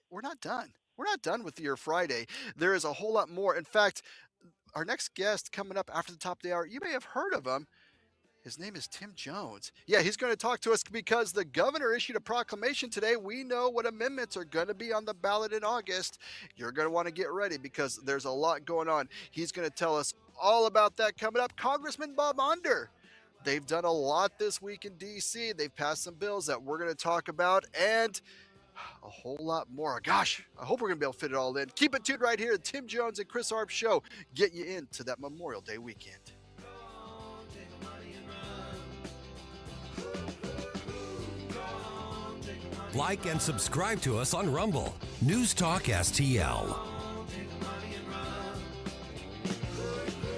we're not done. We're not done with your Friday. There is a whole lot more. In fact, our next guest coming up after the top of the hour, you may have heard of him. His name is Tim Jones. Yeah, he's going to talk to us because the governor issued a proclamation today. We know what amendments are going to be on the ballot in August. You're going to want to get ready because there's a lot going on. He's going to tell us all about that coming up. Congressman Bob Onder. They've done a lot this week in D.C. They've passed some bills that we're going to talk about and a whole lot more. Gosh, I hope we're going to be able to fit it all in. Keep it tuned right here. The Tim Jones and Chris Arps Show get you into that Memorial Day weekend.
Like and subscribe to us on Rumble. News Talk STL.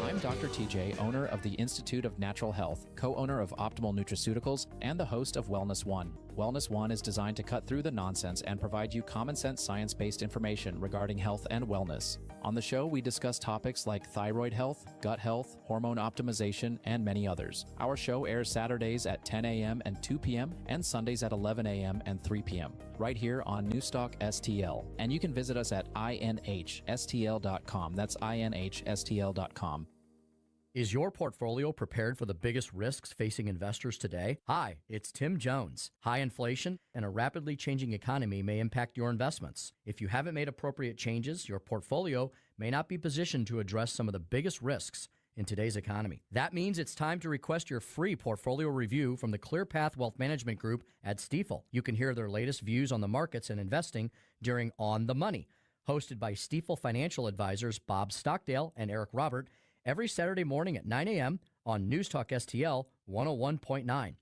I'm Dr. TJ, owner of the Institute of Natural Health, co-owner of Optimal Nutraceuticals, and the host of Wellness One. Wellness One is designed to cut through the nonsense and provide you common sense science-based information regarding health and wellness. On the show, we discuss topics like thyroid health, gut health, hormone optimization, and many others. Our show airs Saturdays at 10 a.m. and 2 p.m. and Sundays at 11 a.m. and 3 p.m. right here on Newstalk STL. And you can visit us at inhstl.com. That's inhstl.com.
Is your portfolio prepared for the biggest risks facing investors today? Hi, it's Tim Jones. High inflation and a rapidly changing economy may impact your investments. If you haven't made appropriate changes, your portfolio may not be positioned to address some of the biggest risks in today's economy. That means it's time to request your free portfolio review from the ClearPath Wealth Management Group at Stifel. You can hear their latest views on the markets and investing during On the Money, hosted by Stifel financial advisors Bob Stockdale and Eric Robert, every Saturday morning at 9 a.m. on News Talk STL 101.9.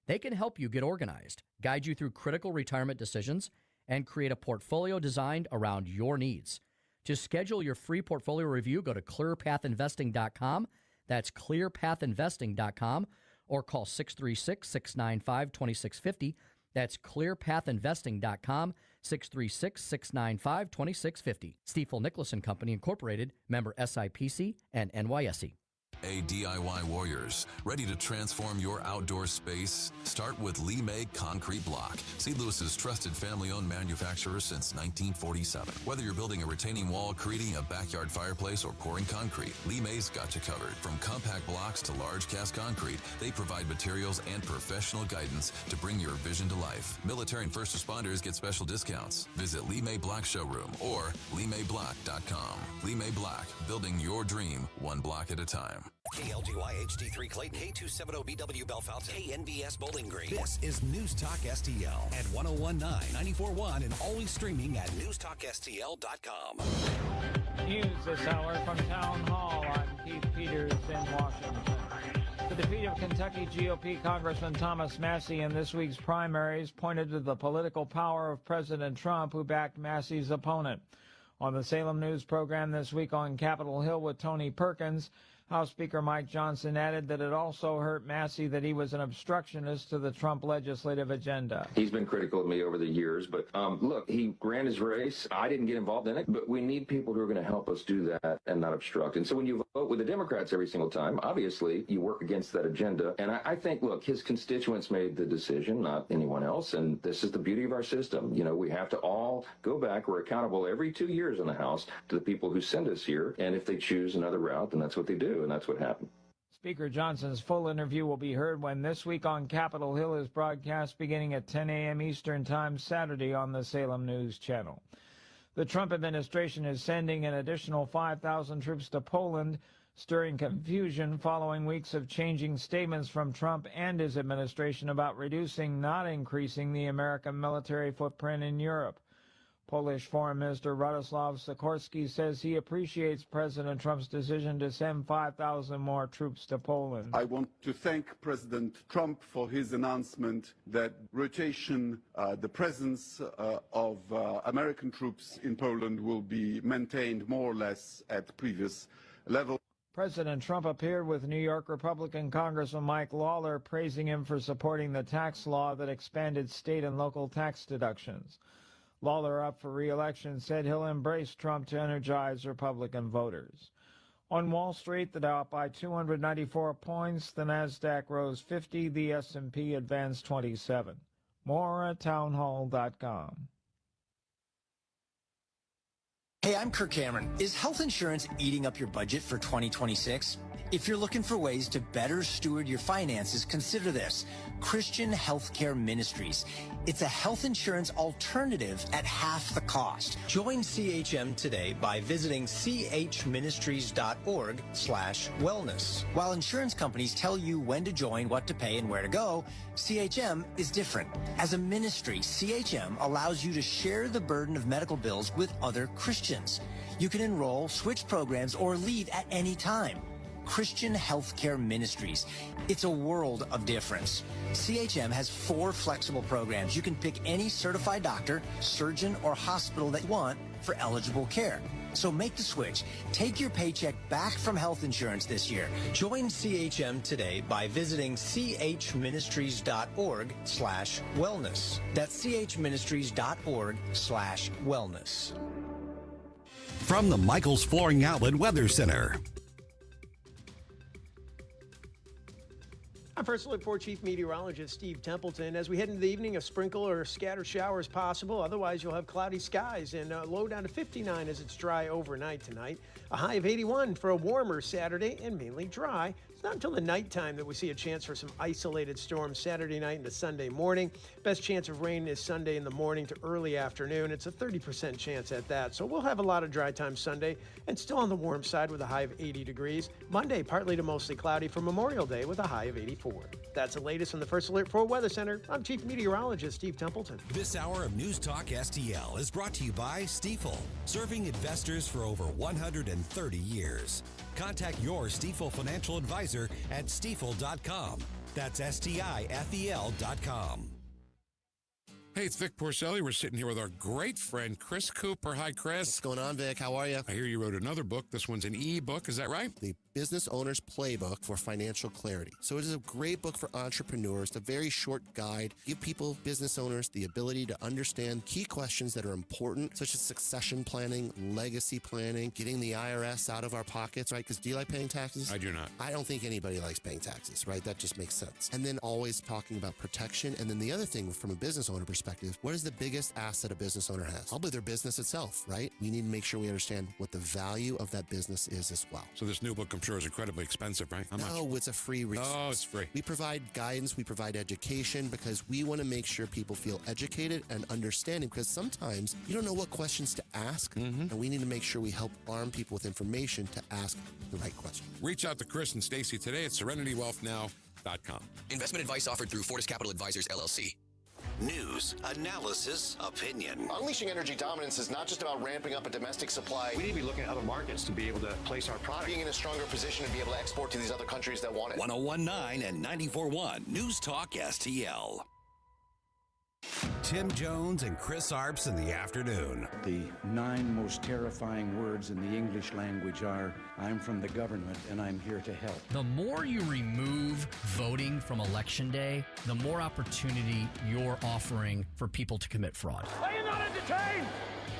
They can help you get organized, guide you through critical retirement decisions, and create a portfolio designed around your needs. To schedule your free portfolio review, go to clearpathinvesting.com. That's clearpathinvesting.com, or call 636-695-2650. That's clearpathinvesting.com, 636-695-2650. Stiefel Nicholas and Company, Incorporated, member SIPC and NYSE.
Hey, DIY warriors, ready to transform your outdoor space? Start with Lee May Concrete Block, St. Louis's trusted family-owned manufacturer since 1947. Whether you're building a retaining wall, creating a backyard fireplace, or pouring concrete, Lee May's got you covered. From compact blocks to large cast concrete, they provide materials and professional guidance to bring your vision to life. Military and first responders get special discounts. Visit Lee May Block Showroom or LeeMayBlock.com. Lee May Block, building your dream one block at a time.
KLGY HD3 Clayton, K270BW Bellefontaine, KNVS Bowling Green. This is News Talk STL at 1019, 94.1, and always streaming at newstalkstl.com.
News this hour from Town Hall. I'm Keith Peters in Washington. The defeat of Kentucky GOP Congressman Thomas Massie in this week's primaries pointed to the political power of President Trump, who backed Massie's opponent. On the Salem News program this week on Capitol Hill with Tony Perkins, House Speaker Mike Johnson added that it also hurt Massie that he was an obstructionist to the Trump legislative agenda.
He's been critical of me over the years, but look, he ran his race. I didn't get involved in it, but we need people who are going to help us do that and not obstruct. And so when you vote with the Democrats every single time, obviously you work against that agenda. And I think, look, his constituents made the decision, not anyone else. And this is the beauty of our system. You know, we have to all go back. We're accountable every 2 years in the House to the people who send us here. And if they choose another route, then that's what they do. And that's what happened.
Speaker Johnson's full interview will be heard when This Week on Capitol Hill is broadcast beginning at 10 a.m. Eastern Time Saturday on the Salem News Channel. The Trump administration is sending an additional 5,000 troops to Poland, stirring confusion following weeks of changing statements from Trump and his administration about reducing, not increasing, the American military footprint in Europe. Polish Foreign Minister Radoslaw Sikorski says he appreciates President Trump's decision to send 5,000 more troops to Poland.
I want to thank President Trump for his announcement that rotation, the presence of American troops in Poland will be maintained more or less at previous level.
President Trump appeared with New York Republican Congressman Mike Lawler, praising him for supporting the tax law that expanded state and local tax deductions. Lawler, up for re-election, said he'll embrace Trump to energize Republican voters. On Wall Street, the Dow up by 294 points, the Nasdaq rose 50, the S&P advanced 27. More at townhall.com.
Hey, I'm Kirk Cameron. Is health insurance eating up your budget for 2026? If you're looking for ways to better steward your finances, consider this: Christian Healthcare Ministries. It's a health insurance alternative at half the cost. Join CHM today by visiting chministries.org/wellness. While insurance companies tell you when to join, what to pay, and where to go, CHM is different. As a ministry, CHM allows you to share the burden of medical bills with other Christians. You can enroll, switch programs, or leave at any time. Christian Healthcare Ministries. It's a world of difference. CHM has 4 flexible programs. You can pick any certified doctor, surgeon, or hospital that you want for eligible care. So make the switch. Take your paycheck back from health insurance this year. Join CHM today by visiting chministries.org/wellness. That's chministries.org/wellness.
From the Michaels Flooring Outlet Weather Center.
I'm First Alert 4 Chief Meteorologist Steve Templeton. As we head into the evening, a sprinkle or scattered showers possible. Otherwise, you'll have cloudy skies and low down to 59 as it's dry overnight tonight. A high of 81 for a warmer Saturday and mainly dry. It's not until the nighttime that we see a chance for some isolated storms Saturday night into Sunday morning. Best chance of rain is Sunday in the morning to early afternoon. It's a 30% chance at that. So we'll have a lot of dry time Sunday and still on the warm side with a high of 80 degrees. Monday, partly to mostly cloudy for Memorial Day with a high of 84. That's the latest from the First Alert 4 Weather Center. I'm Chief Meteorologist Steve Templeton.
This hour of News Talk STL is brought to you by Stiefel, serving investors for over 130 years. Contact your Stiefel financial advisor at Stiefel.com. That's STIFEL.com.
Hey, it's Vic Porcelli. We're sitting here with our great friend, Chris Cooper. Hi, Chris.
What's going on, Vic? How are you?
I hear you wrote another book. This one's an e-book. Is that right?
The Business Owner's Playbook for Financial Clarity. So it is a great book for entrepreneurs. It's a very short guide. Give people, business owners, the ability to understand key questions that are important, such as succession planning, legacy planning, getting the IRS out of our pockets, right? Because do you like paying taxes?
I do not.
I don't think anybody likes paying taxes, right? That just makes sense. And then always talking about protection. And then the other thing from a business owner perspective, what is the biggest asset a business owner has? Probably their business itself, right? We need to make sure we understand what the value of that business is as well.
So this new book, I'm sure, is incredibly expensive, right? How much?
No, it's a free resource.
Oh, it's free.
We provide guidance, we provide education because we want to make sure people feel educated and understanding because sometimes you don't know what questions to ask, and we need to make sure we help arm people with information to ask the right question.
Reach out to Chris and Stacy today at SerenityWealthNow.com.
Investment advice offered through Fortis Capital Advisors, LLC. News, analysis, opinion.
Unleashing energy dominance is not just about ramping up a domestic supply.
We need to be looking at other markets to be able to place our product.
Being in a stronger position to be able to export to these other countries that want it.
1019 and 94.1 News Talk STL. Tim Jones and Chris Arps in the afternoon.
The 9 most terrifying words in the English language are, I'm from the government and I'm here to help.
The more you remove voting from Election Day, the more opportunity you're offering for people to commit fraud.
Are you not entertained?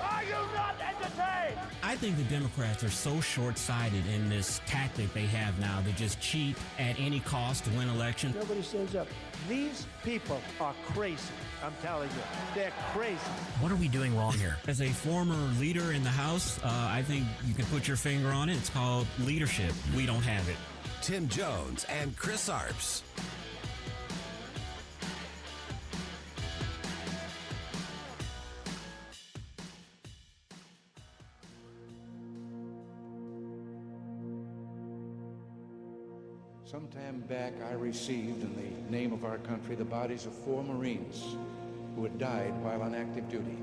Are you not entertained?
I think the Democrats are so short-sighted in this tactic they have now to just cheat at any cost to win elections.
Nobody stands up. These people are crazy. I'm telling you, they're crazy.
What are we doing wrong here?
As a former leader in the House, I think you can put your finger on it. It's called leadership. We don't have it.
Tim Jones and Chris Arps.
Some time back, I received in the name of our country the bodies of 4 Marines who had died while on active duty.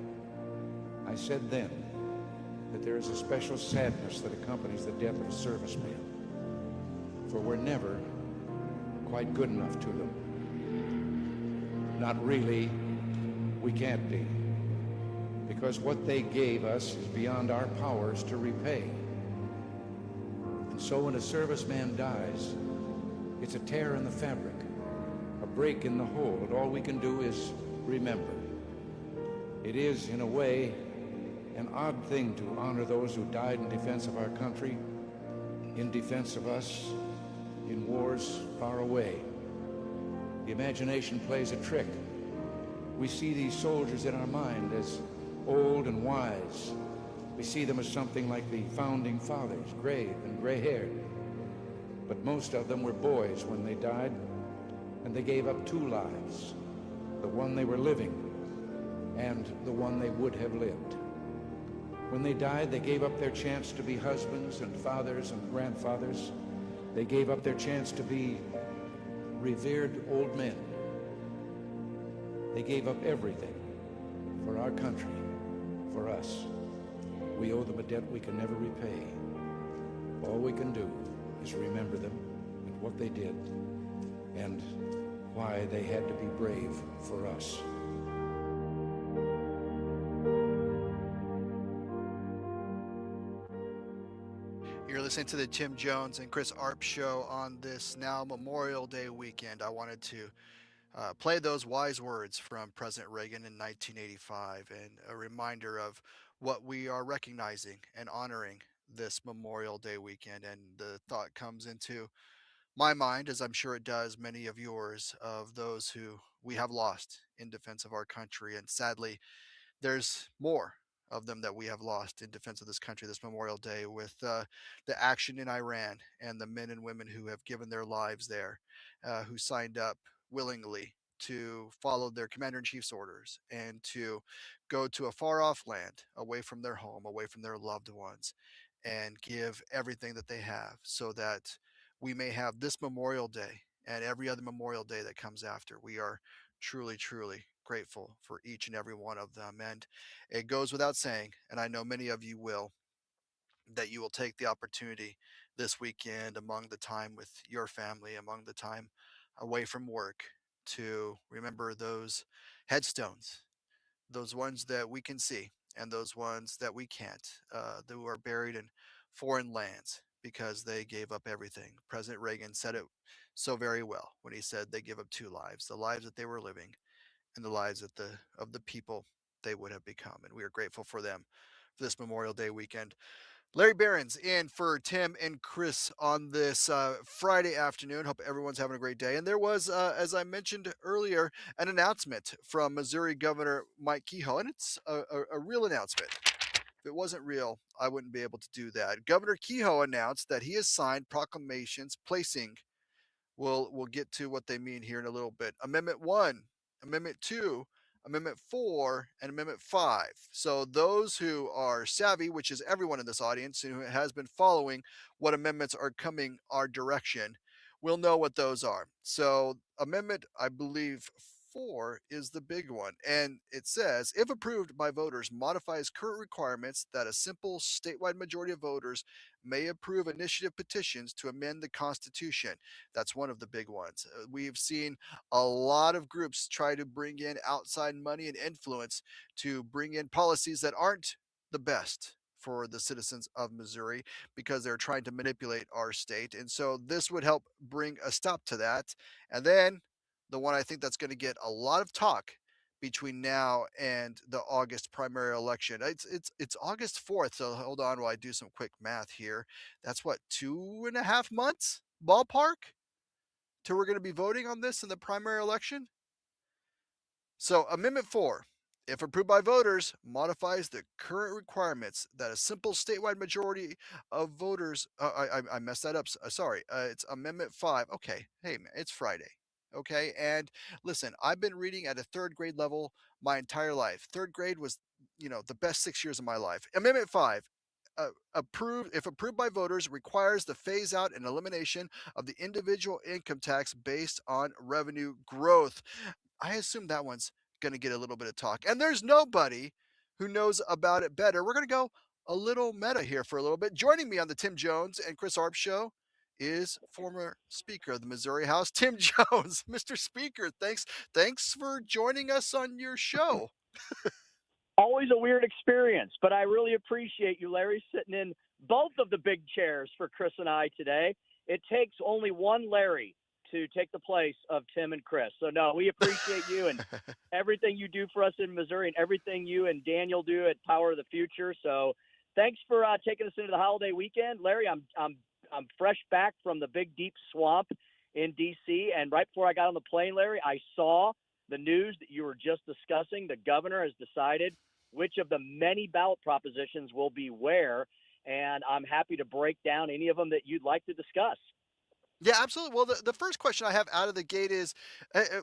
I said then that there is a special sadness that accompanies the death of a serviceman, for we're never quite good enough to them. Not really, we can't be, because what they gave us is beyond our powers to repay. And so when a serviceman dies, it's a tear in the fabric, a break in the whole, and all we can do is remember. It is, in a way, an odd thing to honor those who died in defense of our country, in defense of us, in wars far away. The imagination plays a trick. We see these soldiers in our mind as old and wise. We see them as something like the founding fathers, grave and gray-haired. But most of them were boys when they died, and they gave up 2 lives, the one they were living and the one they would have lived. When they died, they gave up their chance to be husbands and fathers and grandfathers. They gave up their chance to be revered old men. They gave up everything for our country, for us. We owe them a debt we can never repay. All we can do is remember them and what they did and why they had to be brave for us.
You're listening to the Tim Jones and Chris Arps show on this now Memorial Day weekend. I wanted to play those wise words from President Reagan in 1985 and a reminder of what we are recognizing and honoring this Memorial Day weekend. And the thought comes into my mind, as I'm sure it does many of yours, of those who we have lost in defense of our country. And sadly, there's more of them that we have lost in defense of this country this Memorial Day with the action in Iran and the men and women who have given their lives there, who signed up willingly to follow their commander-in-chief's orders and to go to a far-off land away from their home, away from their loved ones, and give everything that they have so that we may have this Memorial Day and every other Memorial Day that comes after. We are truly, truly grateful for each and every one of them. And it goes without saying, and I know many of you will, that you will take the opportunity this weekend among the time with your family, among the time away from work to remember those headstones, those ones that we can see and those ones that we can't, that are buried in foreign lands because they gave up everything. President Reagan said it so very well when he said they give up two lives, the lives that they were living and the lives of the people they would have become. And we are grateful for them for this Memorial Day weekend. Larry Behrens in for Tim and Chris on this Friday afternoon. Hope everyone's having a great day. And there was, as I mentioned earlier, an announcement from Missouri Governor Mike Kehoe, and it's a real announcement. If it wasn't real, I wouldn't be able to do that. Governor Kehoe announced that he has signed proclamations placing. We'll get to what they mean here in a little bit. Amendment 1, Amendment 2, Amendment 4, and Amendment 5. So those who are savvy, which is everyone in this audience who has been following what amendments are coming our direction, will know what those are. So Amendment, I believe, 4 is the big one. And it says, if approved by voters, modifies current requirements that a simple statewide majority of voters may approve initiative petitions to amend the Constitution. That's one of the big ones. We've seen a lot of groups try to bring in outside money and influence to bring in policies that aren't the best for the citizens of Missouri because they're trying to manipulate our state. And so this would help bring a stop to that. And then the one I think that's going to get a lot of talk between now and the August primary election. It's August 4th, so hold on while I do some quick math here. That's what, 2.5 months ballpark till we're going to be voting on this in the primary election. So Amendment 4, if approved by voters, modifies the current requirements that a simple statewide majority of voters. I messed that up. Sorry. It's Amendment 5. Okay. Hey, man, it's Friday. Okay. And listen, I've been reading at a third grade level my entire life. Third grade was, the best 6 years of my life. Amendment 5. If approved by voters, requires the phase out and elimination of the individual income tax based on revenue growth. I assume that one's going to get a little bit of talk. And there's nobody who knows about it better. We're going to go a little meta here for a little bit. Joining me on the Tim Jones and Chris Arps show is former Speaker of the Missouri House, Tim Jones. Mr. Speaker, thanks for joining us on your show.
Always a weird experience, but I really appreciate you, Larry, sitting in both of the big chairs for Chris and I today. It takes only one Larry to take the place of Tim and Chris. So, no, we appreciate you and everything you do for us in Missouri and everything you and Daniel do at Power of the Future. So thanks for taking us into the holiday weekend. Larry, I'm fresh back from the big, deep swamp in D.C., and right before I got on the plane, Larry, I saw the news that you were just discussing. The governor has decided which of the many ballot propositions will be where, and I'm happy to break down any of them that you'd like to discuss.
Yeah, absolutely. Well, the first question I have out of the gate is,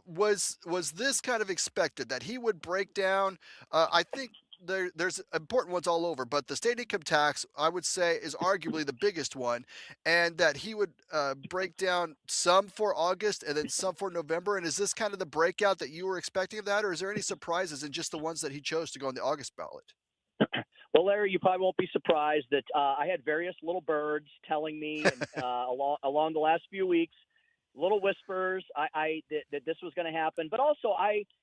was this kind of expected that he would break down? I think there's important ones all over, but the state income tax, I would say, is arguably the biggest one, and that he would break down some for August and then some for November. And is this kind of the breakout that you were expecting of that, or is there any surprises in just the ones that he chose to go on the August ballot?
Well, Larry, you probably won't be surprised that I had various little birds telling me along the last few weeks, little whispers, that this was going to happen. But also,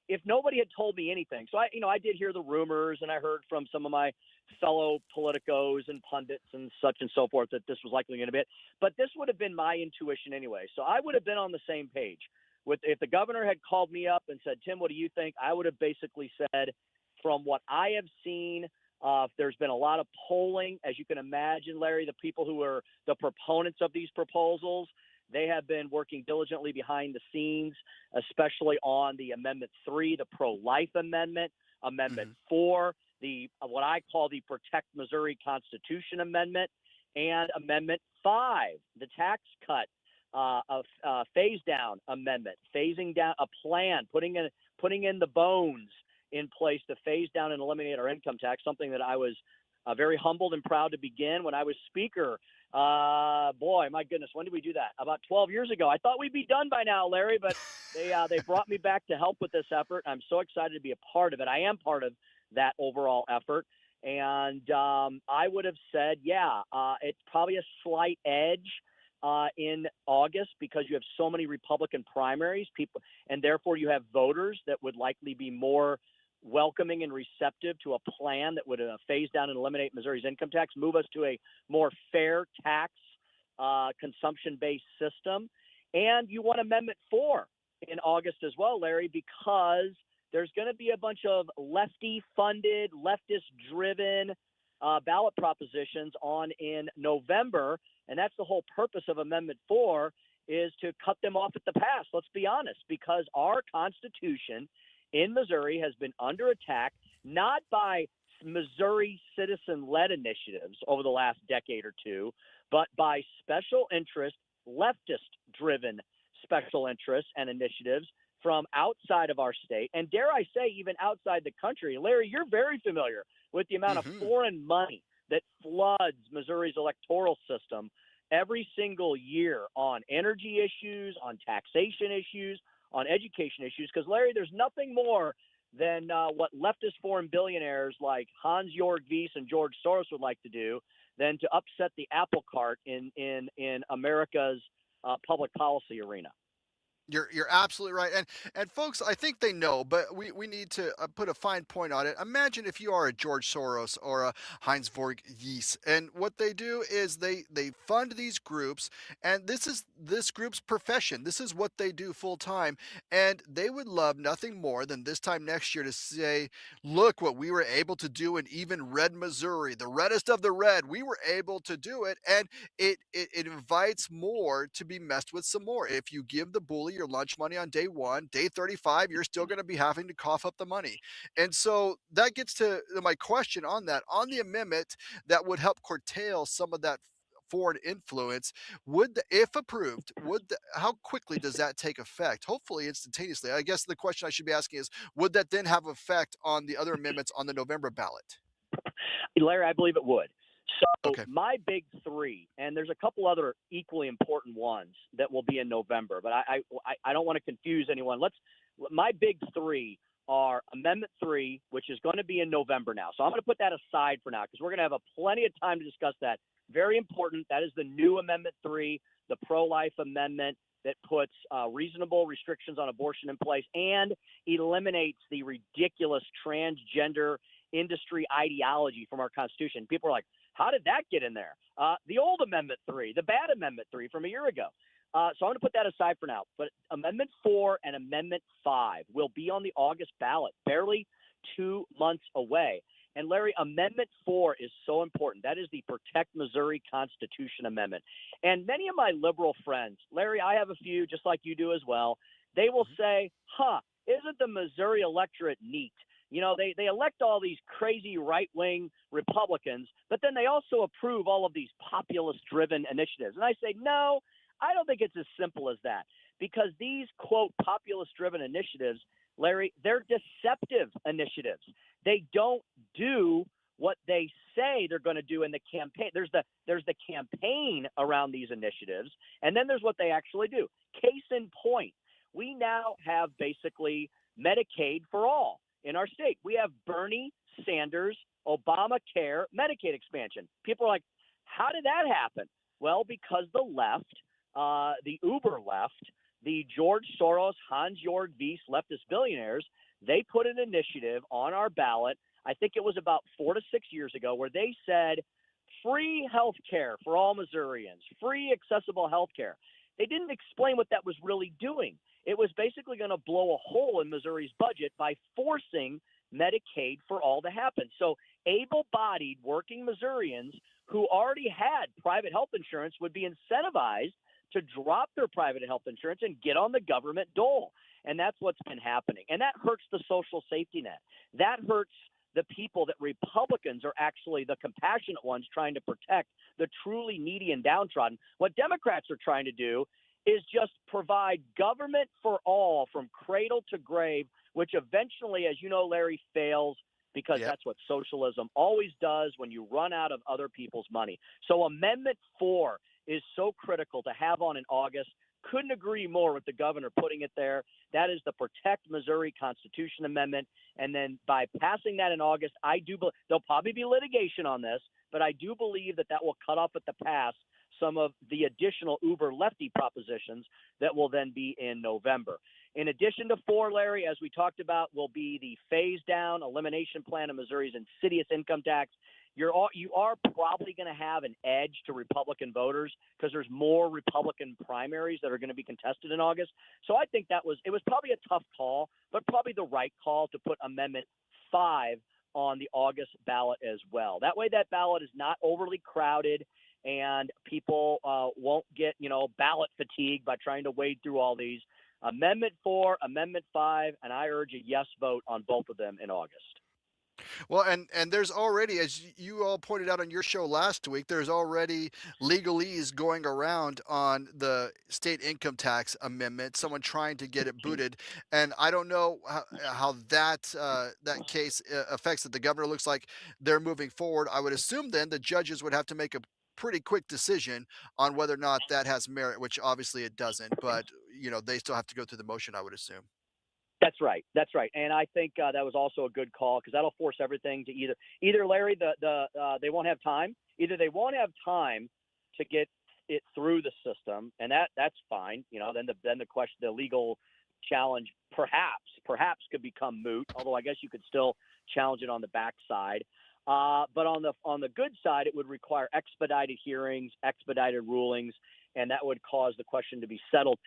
if nobody had told me anything, so I did hear the rumors, and I heard from some of my fellow politicos and pundits and such and so forth that this was likely going to be it. But this would have been my intuition anyway. So I would have been on the same page. If the governor had called me up and said, Tim, what do you think? I would have basically said, from what I have seen, there's been a lot of polling, as you can imagine, Larry. The people who are the proponents of these proposals, they have been working diligently behind the scenes, especially on the Amendment 3, the pro-life amendment, Amendment 4, the what I call the Protect Missouri Constitution Amendment, and Amendment 5, the tax cut phase down amendment, phasing down a plan, putting in the bones in place to phase down and eliminate our income tax, something that I was very humbled and proud to begin when I was Speaker. Boy, my goodness, when did we do that? About 12 years ago. I thought we'd be done by now, Larry, but they brought me back to help with this effort. I'm so excited to be a part of it. I am part of that overall effort. And I would have said, it's probably a slight edge in August because you have so many Republican primaries, people, and therefore you have voters that would likely be more welcoming and receptive to a plan that would phase down and eliminate Missouri's income tax, move us to a more fair tax consumption-based system. And you want Amendment 4 in August as well, Larry, because there's going to be a bunch of lefty-funded, leftist-driven ballot propositions on in November, and that's the whole purpose of Amendment 4 is to cut them off at the pass. Let's be honest, because our Constitution in Missouri has been under attack, not by Missouri citizen-led initiatives over the last decade or two, but by special interest, leftist-driven special interests and initiatives from outside of our state, and dare I say, even outside the country. Larry, you're very familiar with the amount of foreign money that floods Missouri's electoral system every single year on energy issues, on taxation issues, on education issues. Because, Larry, there's nothing more than what leftist foreign billionaires like Hans-Jörg Wyss and George Soros would like to do than to upset the apple cart in America's public policy arena.
You're absolutely right, and folks, I think they know, but we need to put a fine point on it. Imagine if you are a George Soros or a Heinz-Vorg Yies, and what they do is they fund these groups, and this is this group's profession. This is what they do full time, and they would love nothing more than this time next year to say, look what we were able to do in even red Missouri, the reddest of the red. We were able to do it, and it invites more to be messed with some more. If you give the bully your lunch money on day 1, day 35, you're still going to be having to cough up the money. And so that gets to my question on that, on the amendment that would help curtail some of that foreign influence. If approved, how quickly does that take effect? Hopefully instantaneously. I guess the question I should be asking is, would that then have effect on the other amendments on the November ballot?
Larry, I believe it would. So my big three, and there's a couple other equally important ones that will be in November, but I don't want to confuse anyone. My big three are Amendment 3, which is going to be in November now. So I'm going to put that aside for now because we're going to have plenty of time to discuss that. Very important. That is the new Amendment 3, the pro-life amendment that puts reasonable restrictions on abortion in place and eliminates the ridiculous transgender industry ideology from our Constitution. People are like, how did that get in there? The old Amendment 3, the bad Amendment 3 from a year ago. So I'm going to put that aside for now. But Amendment 4 and Amendment 5 will be on the August ballot, barely 2 months away. And, Larry, Amendment 4 is so important. That is the Protect Missouri Constitution Amendment. And many of my liberal friends, Larry, I have a few, just like you do as well, they will say, isn't the Missouri electorate neat? You know, they elect all these crazy right-wing Republicans, but then they also approve all of these populist-driven initiatives. And I say, no, I don't think it's as simple as that, because these, quote, populist-driven initiatives, Larry, they're deceptive initiatives. They don't do what they say they're going to do in the campaign. There's the campaign around these initiatives, and then there's what they actually do. Case in point, we now have basically Medicaid for all. In our state, we have Bernie Sanders, Obamacare, Medicaid expansion. People are like, how did that happen? Well, because the left, the uber left, the George Soros, Hans-Jörg Wyss leftist billionaires, they put an initiative on our ballot, I think it was about 4 to 6 years ago, where they said free health care for all Missourians, free accessible health care. They didn't explain what that was really doing. It was basically going to blow a hole in Missouri's budget by forcing Medicaid for all to happen. So able-bodied working Missourians who already had private health insurance would be incentivized to drop their private health insurance and get on the government dole. And that's what's been happening. And that hurts the social safety net. That hurts the people that Republicans are actually the compassionate ones trying to protect, the truly needy and downtrodden. What Democrats are trying to do is just provide government for all from cradle to grave, which eventually, as you know, Larry, fails because that's what socialism always does when you run out of other people's money. So Amendment 4 is so critical to have on in August. Couldn't agree more with the governor putting it there. That is the Protect Missouri Constitution Amendment. And then by passing that in August, I do believe there'll probably be litigation on this, but I do believe that will cut off at the pass some of the additional uber lefty propositions that will then be in November. In addition to 4, Larry, as we talked about, will be the phase down elimination plan of Missouri's insidious income tax. You are probably going to have an edge to Republican voters because there's more Republican primaries that are going to be contested in August. So I think it was probably a tough call, but probably the right call to put Amendment 5 on the August ballot as well. That way that ballot is not overly crowded and people won't get, ballot fatigue by trying to wade through all these. Amendment 4, Amendment 5, and I urge a yes vote on both of them in August.
Well, and there's already, as you all pointed out on your show last week, there's already legalese going around on the state income tax amendment. Someone trying to get it booted, and I don't know how that case affects it. The governor looks like they're moving forward. I would assume then the judges would have to make a pretty quick decision on whether or not that has merit, which obviously it doesn't. But they still have to go through the motion, I would assume.
That's right. And I think that was also a good call because that'll force everything to either Larry, they won't have time. Either they won't have time to get it through the system, and that's fine. Then the question, the legal challenge, perhaps could become moot. Although I guess you could still challenge it on the backside. But on the good side, it would require expedited hearings, expedited rulings, and that would cause the question to be settled.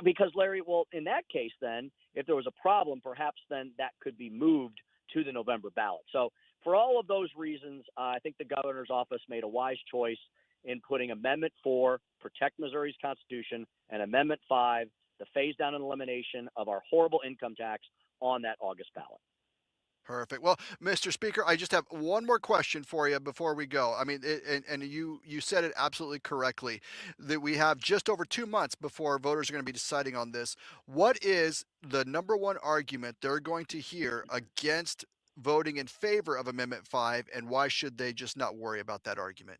Because, Larry, well, in that case, then, if there was a problem, perhaps then that could be moved to the November ballot. So for all of those reasons, I think the governor's office made a wise choice in putting Amendment 4, protect Missouri's Constitution, and Amendment 5, the phase down and elimination of our horrible income tax, on that August ballot.
Perfect. Well, Mr. Speaker, I just have one more question for you before we go. I mean, and you said it absolutely correctly that we have just over 2 months before voters are going to be deciding on this. What is the number one argument they're going to hear against voting in favor of Amendment 5, and why should they just not worry about that argument?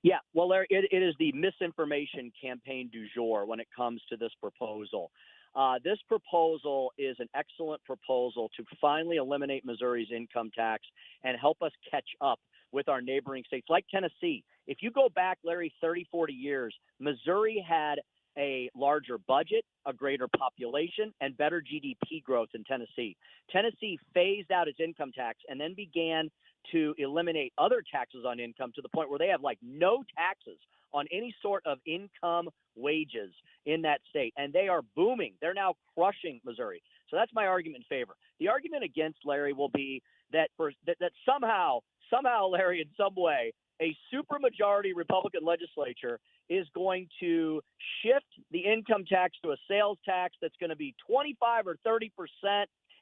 Yeah, well, Larry, it is the misinformation campaign du jour when it comes to this proposal. This proposal is an excellent proposal to finally eliminate Missouri's income tax and help us catch up with our neighboring states like Tennessee. If you go back, Larry, 30, 40 years, Missouri had a larger budget, a greater population, and better GDP growth than Tennessee. Tennessee phased out its income tax and then began to eliminate other taxes on income to the point where they have like no taxes on any sort of income wages in that state. And they are booming. They're now crushing Missouri. So that's my argument in favor. The argument against, Larry, will be that that somehow, Larry, in some way, a supermajority Republican legislature is going to shift the income tax to a sales tax that's going to be 25 or 30%,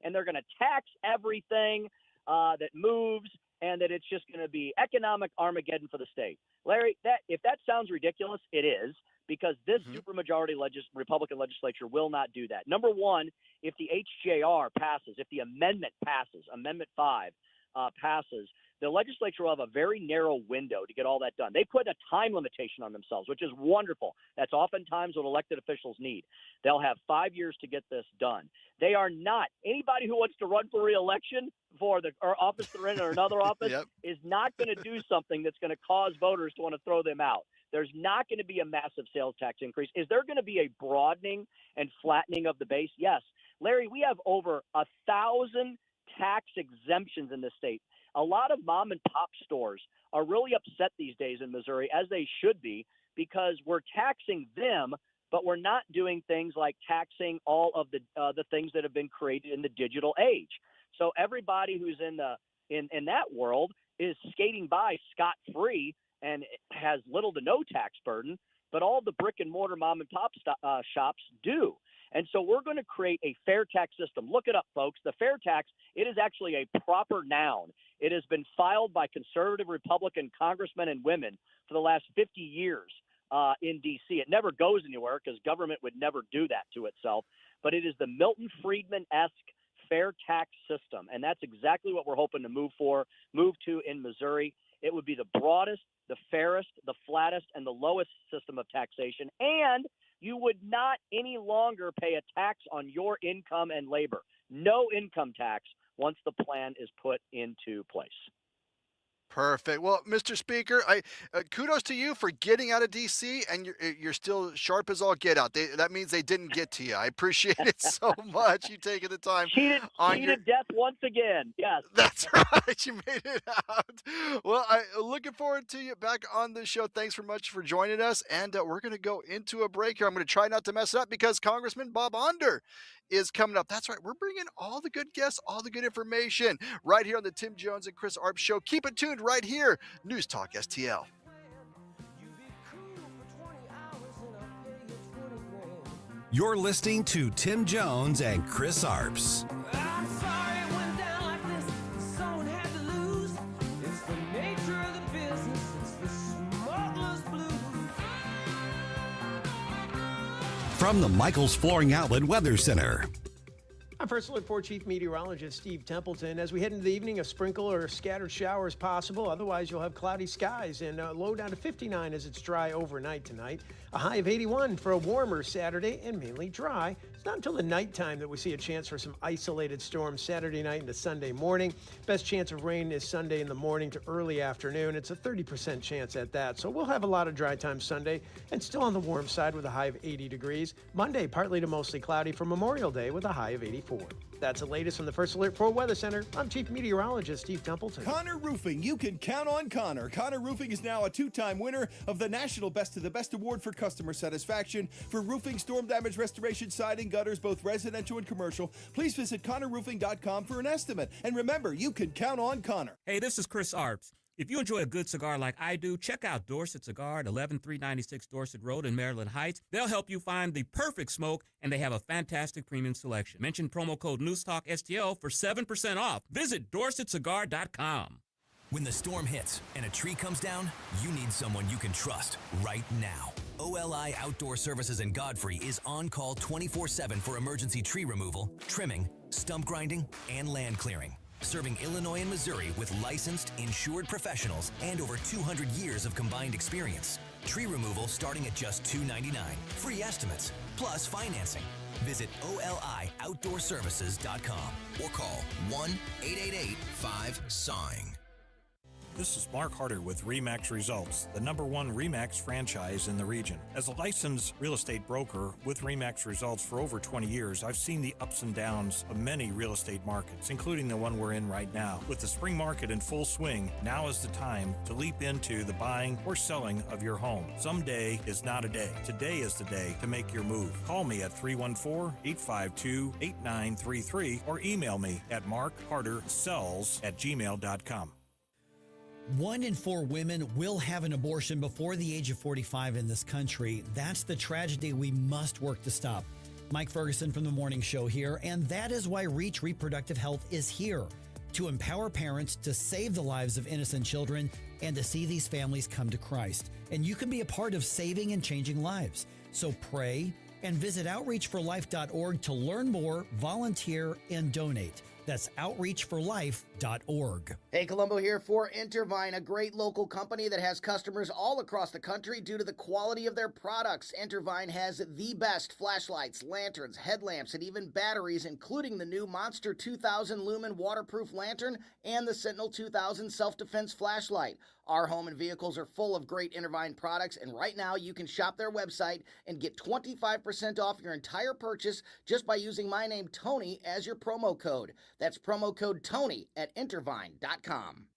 and they're going to tax everything that moves, and that it's just going to be economic Armageddon for the state. Larry, if that sounds ridiculous, it is, because this supermajority Republican legislature will not do that. Number one, if the HJR passes, if the amendment passes, Amendment 5 passes, the legislature will have a very narrow window to get all that done. They put a time limitation on themselves, which is wonderful. That's oftentimes what elected officials need. They'll have 5 years to get this done. They are not – anybody who wants to run for re-election for the office they're in or another office is not going to do something that's going to cause voters to want to throw them out. There's not going to be a massive sales tax increase. Is there going to be a broadening and flattening of the base? Yes. Larry, we have over 1,000 tax exemptions in this state. A lot of mom and pop stores are really upset these days in Missouri, as they should be, because we're taxing them, but we're not doing things like taxing all of the things that have been created in the digital age. So everybody who's in that world is skating by scot-free and has little to no tax burden, but all the brick and mortar mom and pop shops do. And so we're going to create a fair tax system. Look it up, folks. The fair tax, it is actually a proper noun. It has been filed by conservative Republican congressmen and women for the last 50 years in D.C. It never goes anywhere because government would never do that to itself. But it is the Milton Friedman-esque fair tax system. And that's exactly what we're hoping to move to in Missouri. It would be the broadest, the fairest, the flattest, and the lowest system of taxation. And you would not any longer pay a tax on your income and labor. No income tax once the plan is put into place.
Perfect. Well, Mr. Speaker, kudos to you for getting out of D.C. and you're still sharp as all get out. That means they didn't get to you. I appreciate it so much. You taking the time.
Cheated death once again. Yes.
That's right. You made it out. Well, looking forward to you back on the show. Thanks so much for joining us. And we're going to go into a break here. I'm going to try not to mess it up because Congressman Bob Onder is coming up. That's right. We're bringing all the good guests, all the good information right here on the Tim Jones and Chris Arps show. Keep it tuned right here. News Talk STL.
You're listening to Tim Jones and Chris Arps. From the Michaels Flooring Outlet Weather Center.
I'm First Alert 4 Chief Meteorologist Steve Templeton. As we head into the evening, a sprinkle or scattered shower is possible. Otherwise, you'll have cloudy skies and low down to 59 as it's dry overnight tonight. A high of 81 for a warmer Saturday and mainly dry. It's not until the nighttime that we see a chance for some isolated storms Saturday night into Sunday morning. Best chance of rain is Sunday in the morning to early afternoon. It's a 30% chance at that. So we'll have a lot of dry time Sunday and still on the warm side with a high of 80 degrees. Monday, partly to mostly cloudy for Memorial Day with a high of 84. That's the latest from the First Alert 4 Weather Center. I'm Chief Meteorologist Steve Templeton.
Connor Roofing. You can count on Connor. Connor Roofing is now a two-time winner of the National Best of the Best Award for Customer Satisfaction for roofing, storm damage restoration, siding, gutters, both residential and commercial. Please visit ConnorRoofing.com for an estimate. And remember, you can count on Connor.
Hey, this is Chris Arps. If you enjoy a good cigar like I do, check out Dorset Cigar at 11396 Dorset Road in Maryland Heights. They'll help you find the perfect smoke, and they have a fantastic premium selection. Mention promo code NewsTalkSTL for 7% off. Visit DorsetCigar.com.
When the storm hits and a tree comes down, you need someone you can trust right now. OLI Outdoor Services in Godfrey is on call 24/7 for emergency tree removal, trimming, stump grinding, and land clearing. Serving Illinois and Missouri with licensed, insured professionals and over 200 years of combined experience. Tree removal starting at just $2.99. Free estimates, plus financing. Visit OLIOutdoorservices.com or call 1-888-5-SAWING.
This is Mark Harder with RE/MAX Results, the #1 RE/MAX franchise in the region. As a licensed real estate broker with RE/MAX Results for over 20 years, I've seen the ups and downs of many real estate markets, including the one we're in right now. With the spring market in full swing, now is the time to leap into the buying or selling of your home. Someday is not a day. Today is the day to make your move. Call me at 314-852-8933 or email me at markhardersells@gmail.com.
1 in 4 women will have an abortion before the age of 45 in this country. That's the tragedy we must work to stop. Mike Ferguson from The Morning Show here, and that is why Reach Reproductive Health is here, to empower parents to save the lives of innocent children and to see these families come to Christ. And you can be a part of saving and changing lives. So pray and visit outreachforlife.org to learn more, volunteer, and donate. That's outreachforlife.org.
Hey, Colombo here for Intervine, a great local company that has customers all across the country due to the quality of their products. Intervine has the best flashlights, lanterns, headlamps, and even batteries, including the new Monster 2000 Lumen waterproof lantern and the Sentinel 2000 self-defense flashlight. Our home and vehicles are full of great Intervine products, and right now you can shop their website and get 25% off your entire purchase just by using my name, Tony, as your promo code. That's promo code Tony at Intervine.com.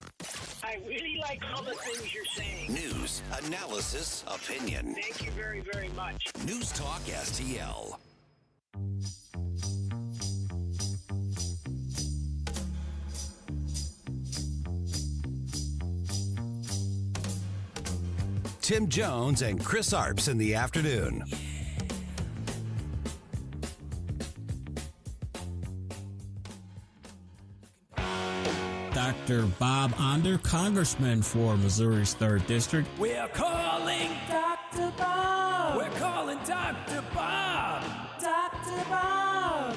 I really like all the things you're saying.
News, analysis, opinion.
Thank you very, very much.
News Talk STL. Tim Jones and Chris Arps in the afternoon.
Dr. Bob Onder, Congressman for Missouri's 3rd District.
We're calling Dr. Bob. We're calling Dr. Bob. Dr. Bob.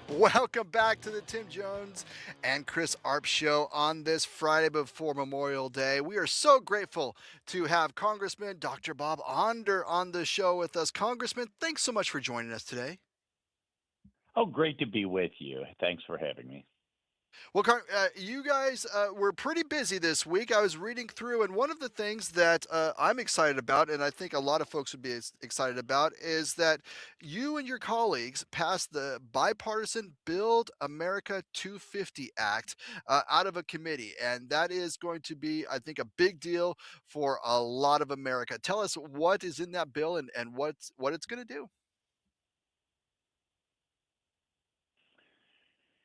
Welcome back to the Tim Jones and Chris Arps show on this Friday before Memorial Day. We are so grateful to have Congressman Dr. Bob Onder on the show with us. Congressman, thanks so much for joining us today.
Oh, great to be with you. Thanks for having me.
Well, you guys were pretty busy this week. I was reading through, and one of the things that I'm excited about, and I think a lot of folks would be excited about, is that you and your colleagues passed the bipartisan Build America 250 Act out of a committee. And that is going to be, I think, a big deal for a lot of America. Tell us what is in that bill and what it's going to do.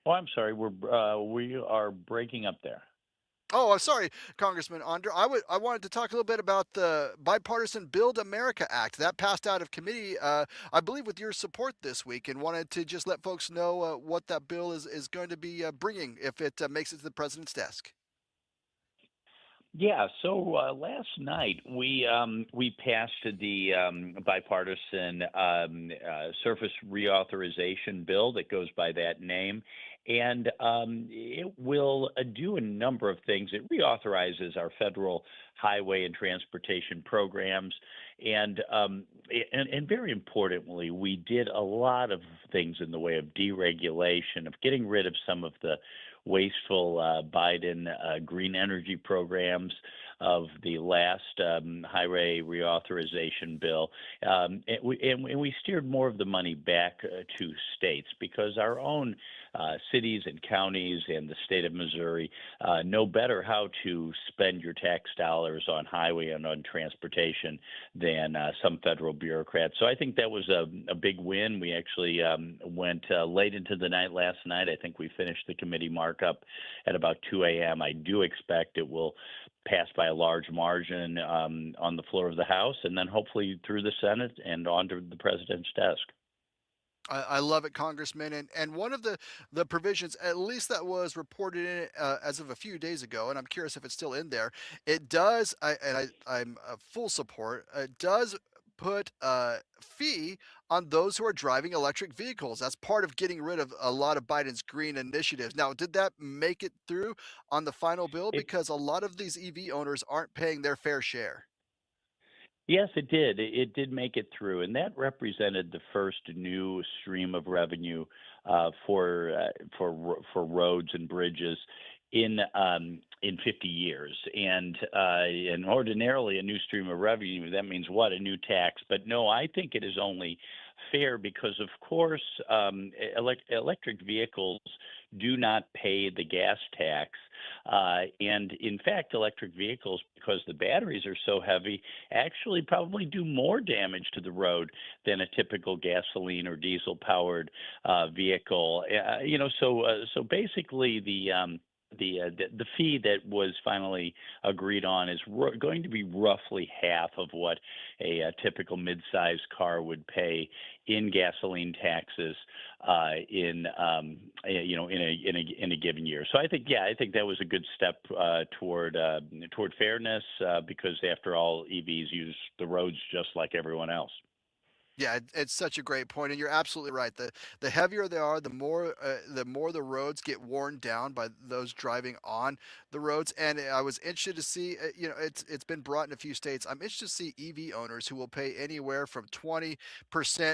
Oh, I'm sorry. We are breaking up there.
Oh, I'm sorry, Congressman Onder. I wanted to talk a little bit about the bipartisan Build America Act that passed out of committee, I believe, with your support this week, and wanted to just let folks know what that bill is going to be bringing if it makes it to the president's desk.
Yeah. So last night we passed the bipartisan surface reauthorization bill that goes by that name, and it will do a number of things. It reauthorizes our federal highway and transportation programs, and and very importantly, we did a lot of things in the way of deregulation, of getting rid of some of the wasteful Biden green energy programs of the last highway reauthorization bill. And we steered more of the money back to states because our own cities and counties and the state of Missouri know better how to spend your tax dollars on highway and on transportation than some federal bureaucrats. So I think that was a big win. We actually went late into the night last night. I think we finished the committee markup at about 2 a.m. I do expect it will pass by a large margin on the floor of the House and then hopefully through the Senate and onto the president's desk.
I love it, Congressman. And one of the provisions, at least that was reported in it as of a few days ago, and I'm curious if it's still in there. It does, I'm full support. It does put a fee on those who are driving electric vehicles. That's part of getting rid of a lot of Biden's green initiatives. Now, did that make it through on the final bill?
It
Because a lot of these EV owners aren't paying their fair share.
Yes, it did. It did make it through, and that represented the first new stream of revenue for roads and bridges in 50 years. And ordinarily, a new stream of revenue, that means what? A new tax. But no, I think it is only fair because, of course, electric vehicles do not pay the gas tax. And in fact, electric vehicles, because the batteries are so heavy, actually probably do more damage to the road than a typical gasoline or diesel powered vehicle. So basically the fee that was finally agreed on is going to be roughly half of what a typical mid-sized car would pay in gasoline taxes in a given year. So I think that was a good step toward fairness because after all, EVs use the roads just like everyone else.
Yeah, it's such a great point, and you're absolutely right. The heavier they are, the more the roads get worn down by those driving on the roads. And I was interested to see, it's been brought in a few states. I'm interested to see EV owners who will pay anywhere from 20%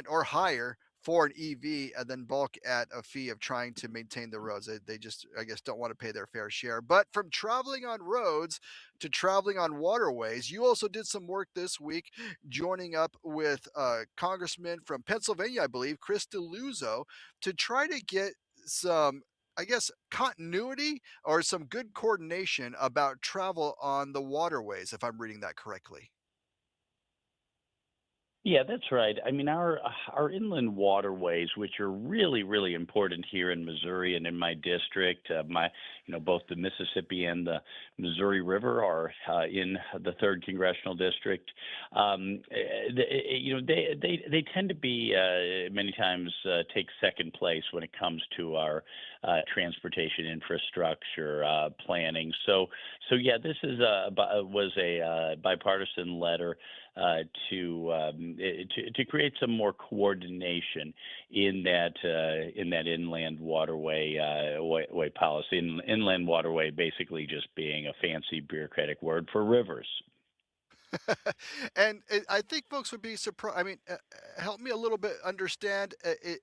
or higher for an EV and then bulk at a fee of trying to maintain the roads. They just, I guess, don't want to pay their fair share. But from traveling on roads to traveling on waterways, you also did some work this week joining up with Congressman from Pennsylvania, I believe, Chris Deluzzo, to try to get some, I guess, continuity or some good coordination about travel on the waterways, if I'm reading that correctly.
Yeah, that's right. I mean, our inland waterways, which are really, really important here in Missouri and in my district, both the Mississippi and the Missouri River are in the third congressional district. They tend to be many times take second place when it comes to our transportation infrastructure planning. So yeah, this was a bipartisan letter to create some more coordination in that inland waterway way policy. Inland waterway basically just being a fancy bureaucratic word for rivers.
And I think folks would be surprised. I mean, help me a little bit understand.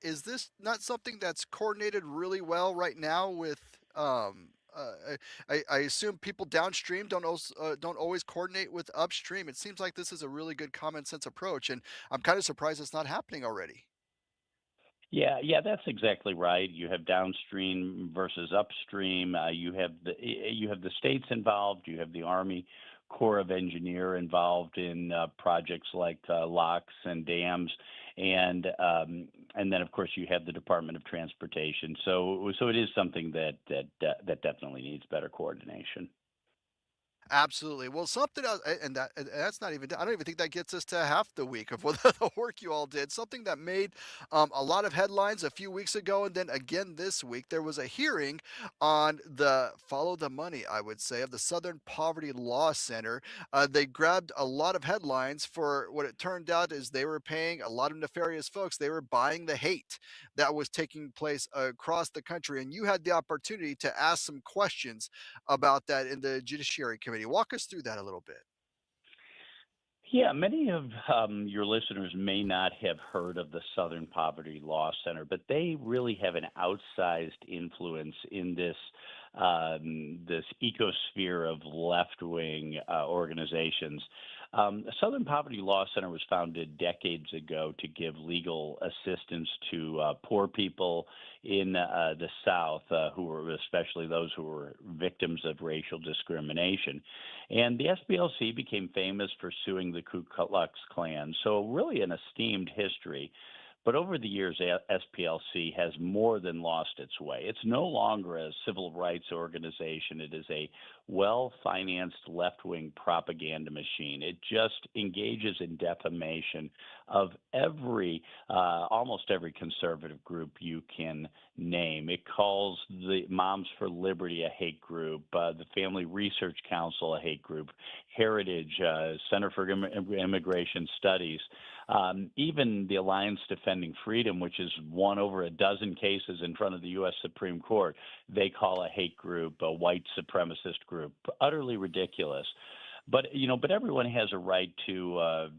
Is this not something that's coordinated really well right now with I assume people downstream don't always coordinate with upstream. It seems like this is a really good common sense approach, and I'm kind of surprised it's not happening already.
Yeah, that's exactly right. You have downstream versus upstream. You have the states involved. You have the Army Corps of Engineer involved in projects like locks and dams, and then of course you have the Department of Transportation. So it is something that definitely needs better coordination.
Absolutely. Well, something else, and that's not even. I don't even think that gets us to half the week of what the work you all did. Something that made a lot of headlines a few weeks ago, and then again this week. There was a hearing on the follow the money, I would say, of the Southern Poverty Law Center. They grabbed a lot of headlines for what it turned out is they were paying a lot of nefarious folks. They were buying the hate that was taking place across the country, and you had the opportunity to ask some questions about that in the Judiciary Committee. Walk us through that a little bit.
Yeah, many of your listeners may not have heard of the Southern Poverty Law Center, but they really have an outsized influence in this ecosphere of left-wing organizations. The Southern Poverty Law Center was founded decades ago to give legal assistance to poor people in the South, who were especially those who were victims of racial discrimination. And the SPLC became famous for suing the Ku Klux Klan, so really an esteemed history. But over the years, SPLC has more than lost its way. It's no longer a civil rights organization. It is a well-financed left-wing propaganda machine. It just engages in defamation of almost every conservative group you can name. It calls the Moms for Liberty a hate group, the Family Research Council a hate group, Heritage, Center for Immigration Studies, even the Alliance Defending Freedom, which has won over a dozen cases in front of the U.S. Supreme Court, they call a hate group a white supremacist group. Utterly ridiculous. But everyone has a right to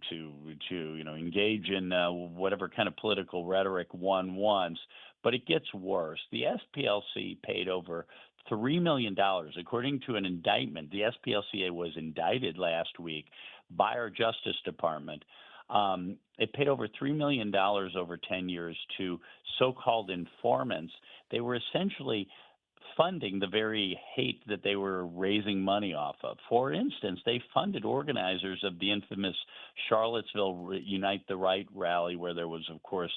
engage in whatever kind of political rhetoric one wants. But it gets worse. The SPLC paid over $3 million, according to an indictment. The SPLCA was indicted last week by our Justice Department. It paid over $3 million over 10 years to so-called informants. They were essentially funding the very hate that they were raising money off of. For instance, they funded organizers of the infamous Charlottesville Unite the Right rally, where there was, of course,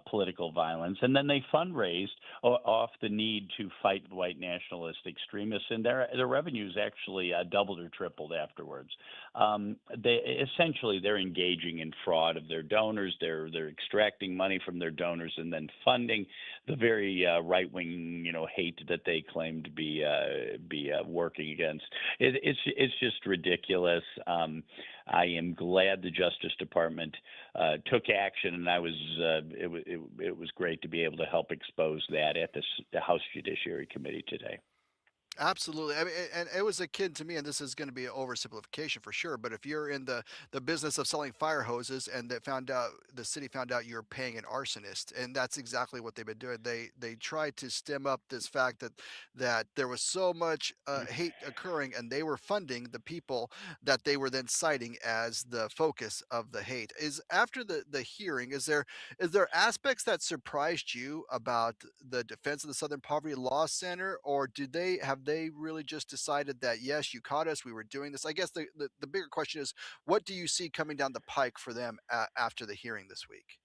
political violence. And then they fundraised off the need to fight white nationalist extremists, and their revenues actually doubled or tripled afterwards. They're engaging in fraud of their donors. They're extracting money from their donors and then funding the very right-wing hate that they claim to be working against. It's just ridiculous. I am glad the Justice Department took action, and it was great to be able to help expose that at the House Judiciary Committee today.
Absolutely. I mean, and it was akin to me, and this is going to be an oversimplification for sure. But if you're in the business of selling fire hoses, and the city found out you're paying an arsonist, and that's exactly what they've been doing. They tried to stem up this fact that there was so much hate occurring, and they were funding the people that they were then citing as the focus of the hate. Is after the hearing, is there aspects that surprised you about the defense of the Southern Poverty Law Center, or have they really just decided that yes, you caught us, we were doing this? I guess the bigger question is, what do you see coming down the pike for them after the hearing this week?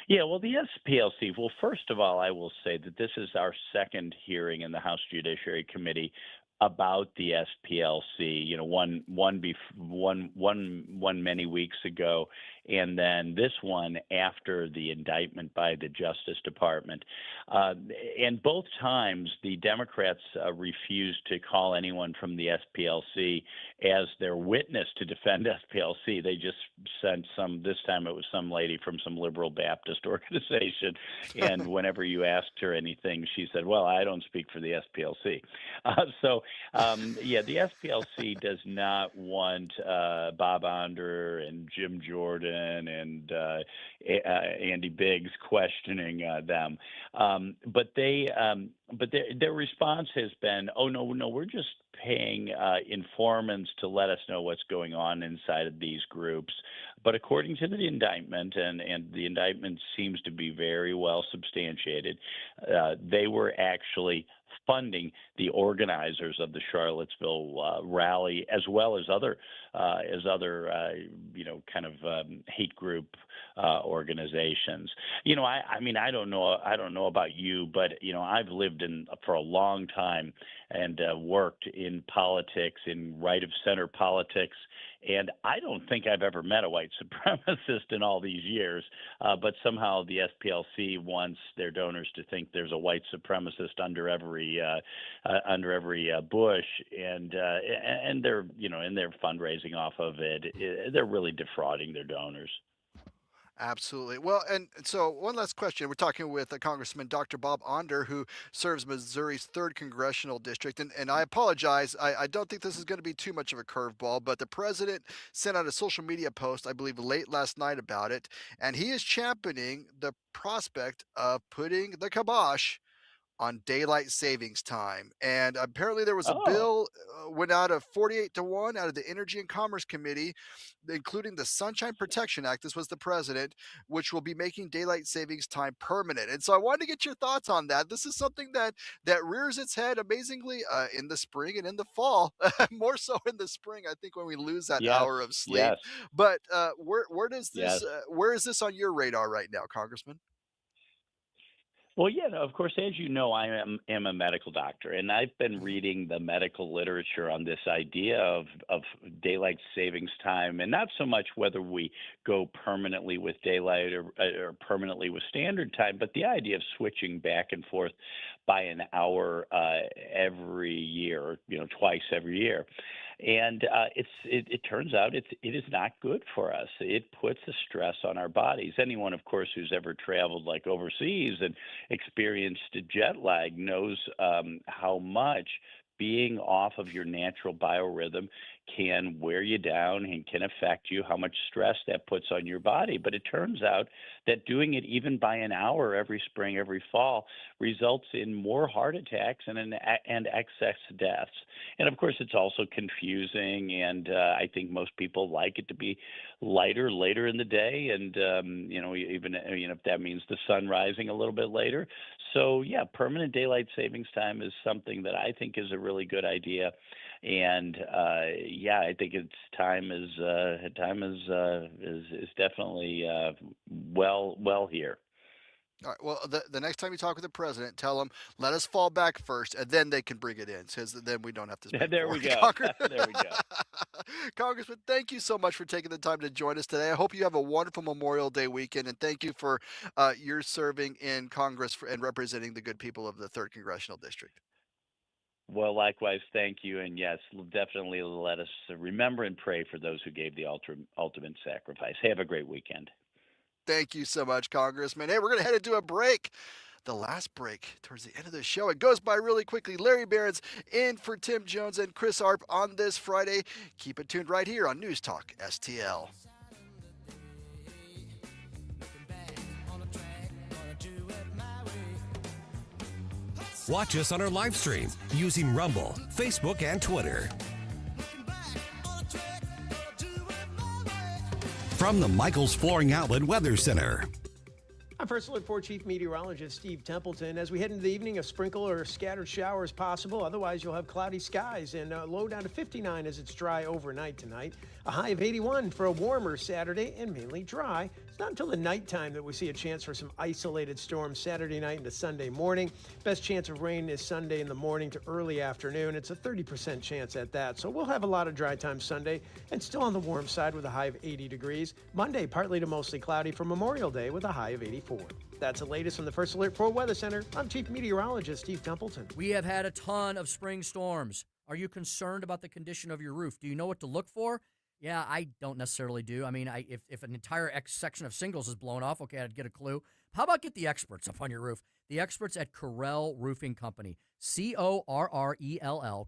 Yeah, well, the SPLC, well, first of all, I will say that this is our second hearing in the House Judiciary Committee about the SPLC. One many weeks ago, and then this one after the indictment by the Justice Department. And both times, the Democrats refused to call anyone from the SPLC as their witness to defend SPLC. They just sent this time it was some lady from some liberal Baptist organization. And whenever you asked her anything, she said, well, I don't speak for the SPLC. The SPLC does not want Bob Onder and Jim Jordan and Andy Biggs questioning them. But but their response has been, "Oh no, we're just paying informants to let us know what's going on inside of these groups." But according to the indictment, and the indictment seems to be very well substantiated, they were actually funding the organizers of the Charlottesville rally, as well as other kind of hate group organizations. I mean, I don't know about you, but I've lived for a long time and worked in politics, in right of center politics, and I don't think I've ever met a white supremacist in all these years. But somehow the SPLC wants their donors to think there's a white supremacist under every bush, and they're and they're fundraising off of it. They're really defrauding their donors.
Absolutely. Well, and so one last question. We're talking with Congressman Dr. Bob Onder, who serves Missouri's 3rd Congressional District. And I apologize. I don't think this is going to be too much of a curveball, but the president sent out a social media post, I believe, late last night about it. And he is championing the prospect of putting the kibosh on daylight savings time. And apparently there was a bill went out of 48-1 out of the Energy and Commerce Committee, including the Sunshine Protection Act. This was the president, which will be making daylight savings time permanent. And so I wanted to get your thoughts on that. This is something that rears its head amazingly in the spring and in the fall, more so in the spring, I think, when we lose that hour of sleep.
Yes.
But where does this
Yes.
where is this on your radar right now, Congressman?
Well, yeah, no, of course, as you know, I am a medical doctor, and I've been reading the medical literature on this idea of daylight savings time, and not so much whether we go permanently with daylight or permanently with standard time, but the idea of switching back and forth by an hour every year, twice every year. And it turns out it is not good for us. It puts a stress on our bodies. Anyone, of course, who's ever traveled like overseas and experienced jet lag knows how much being off of your natural biorhythm can wear you down and can affect you, how much stress that puts on your body. But it turns out that doing it even by an hour every spring, every fall, results in more heart attacks and excess deaths. And of course, it's also confusing, and I think most people like it to be lighter later in the day, and even if that means the sun rising a little bit later. So yeah, permanent daylight savings time is something that I think is a really good idea. And I think it's time is definitely well here.
All right. Well, the next time you talk with the president, tell him, let us fall back first, and then they can bring it in, because then we don't have to speak.
There we go. There we go.
Congressman, thank you so much for taking the time to join us today. I hope you have a wonderful Memorial Day weekend, and thank you for your serving in Congress and representing the good people of the 3rd Congressional District.
Well, likewise, thank you. And yes, definitely let us remember and pray for those who gave the ultimate sacrifice. Have a great weekend.
Thank you so much, Congressman. Hey, we're going to head into a break. The last break towards the end of the show. It goes by really quickly. Larry Barron's in for Tim Jones and Chris Arp on this Friday. Keep it tuned right here on News Talk STL.
Watch us on our live stream using Rumble, Facebook, and Twitter. From the Michaels Flooring Outlet Weather Center.
I'm First Alert 4 Chief Meteorologist Steve Templeton. As we head into the evening, a sprinkle or scattered shower is possible. Otherwise, you'll have cloudy skies and low down to 59 as it's dry overnight tonight. A high of 81 for a warmer Saturday and mainly dry. It's not until the nighttime that we see a chance for some isolated storms Saturday night into Sunday morning. Best chance of rain is Sunday in the morning to early afternoon. It's a 30% chance at that. So we'll have a lot of dry time Sunday and still on the warm side with a high of 80 degrees. Monday, partly to mostly cloudy for Memorial Day with a high of 84. That's the latest from the First Alert 4 Weather Center. I'm Chief Meteorologist Steve Templeton.
We have had a ton of spring storms. Are you concerned about the condition of your roof? Do you know what to look for? Yeah, I don't necessarily do. I mean, if an entire section of shingles is blown off, okay, I'd get a clue. How about get the experts up on your roof? The experts at Correll Roofing Company. Correll,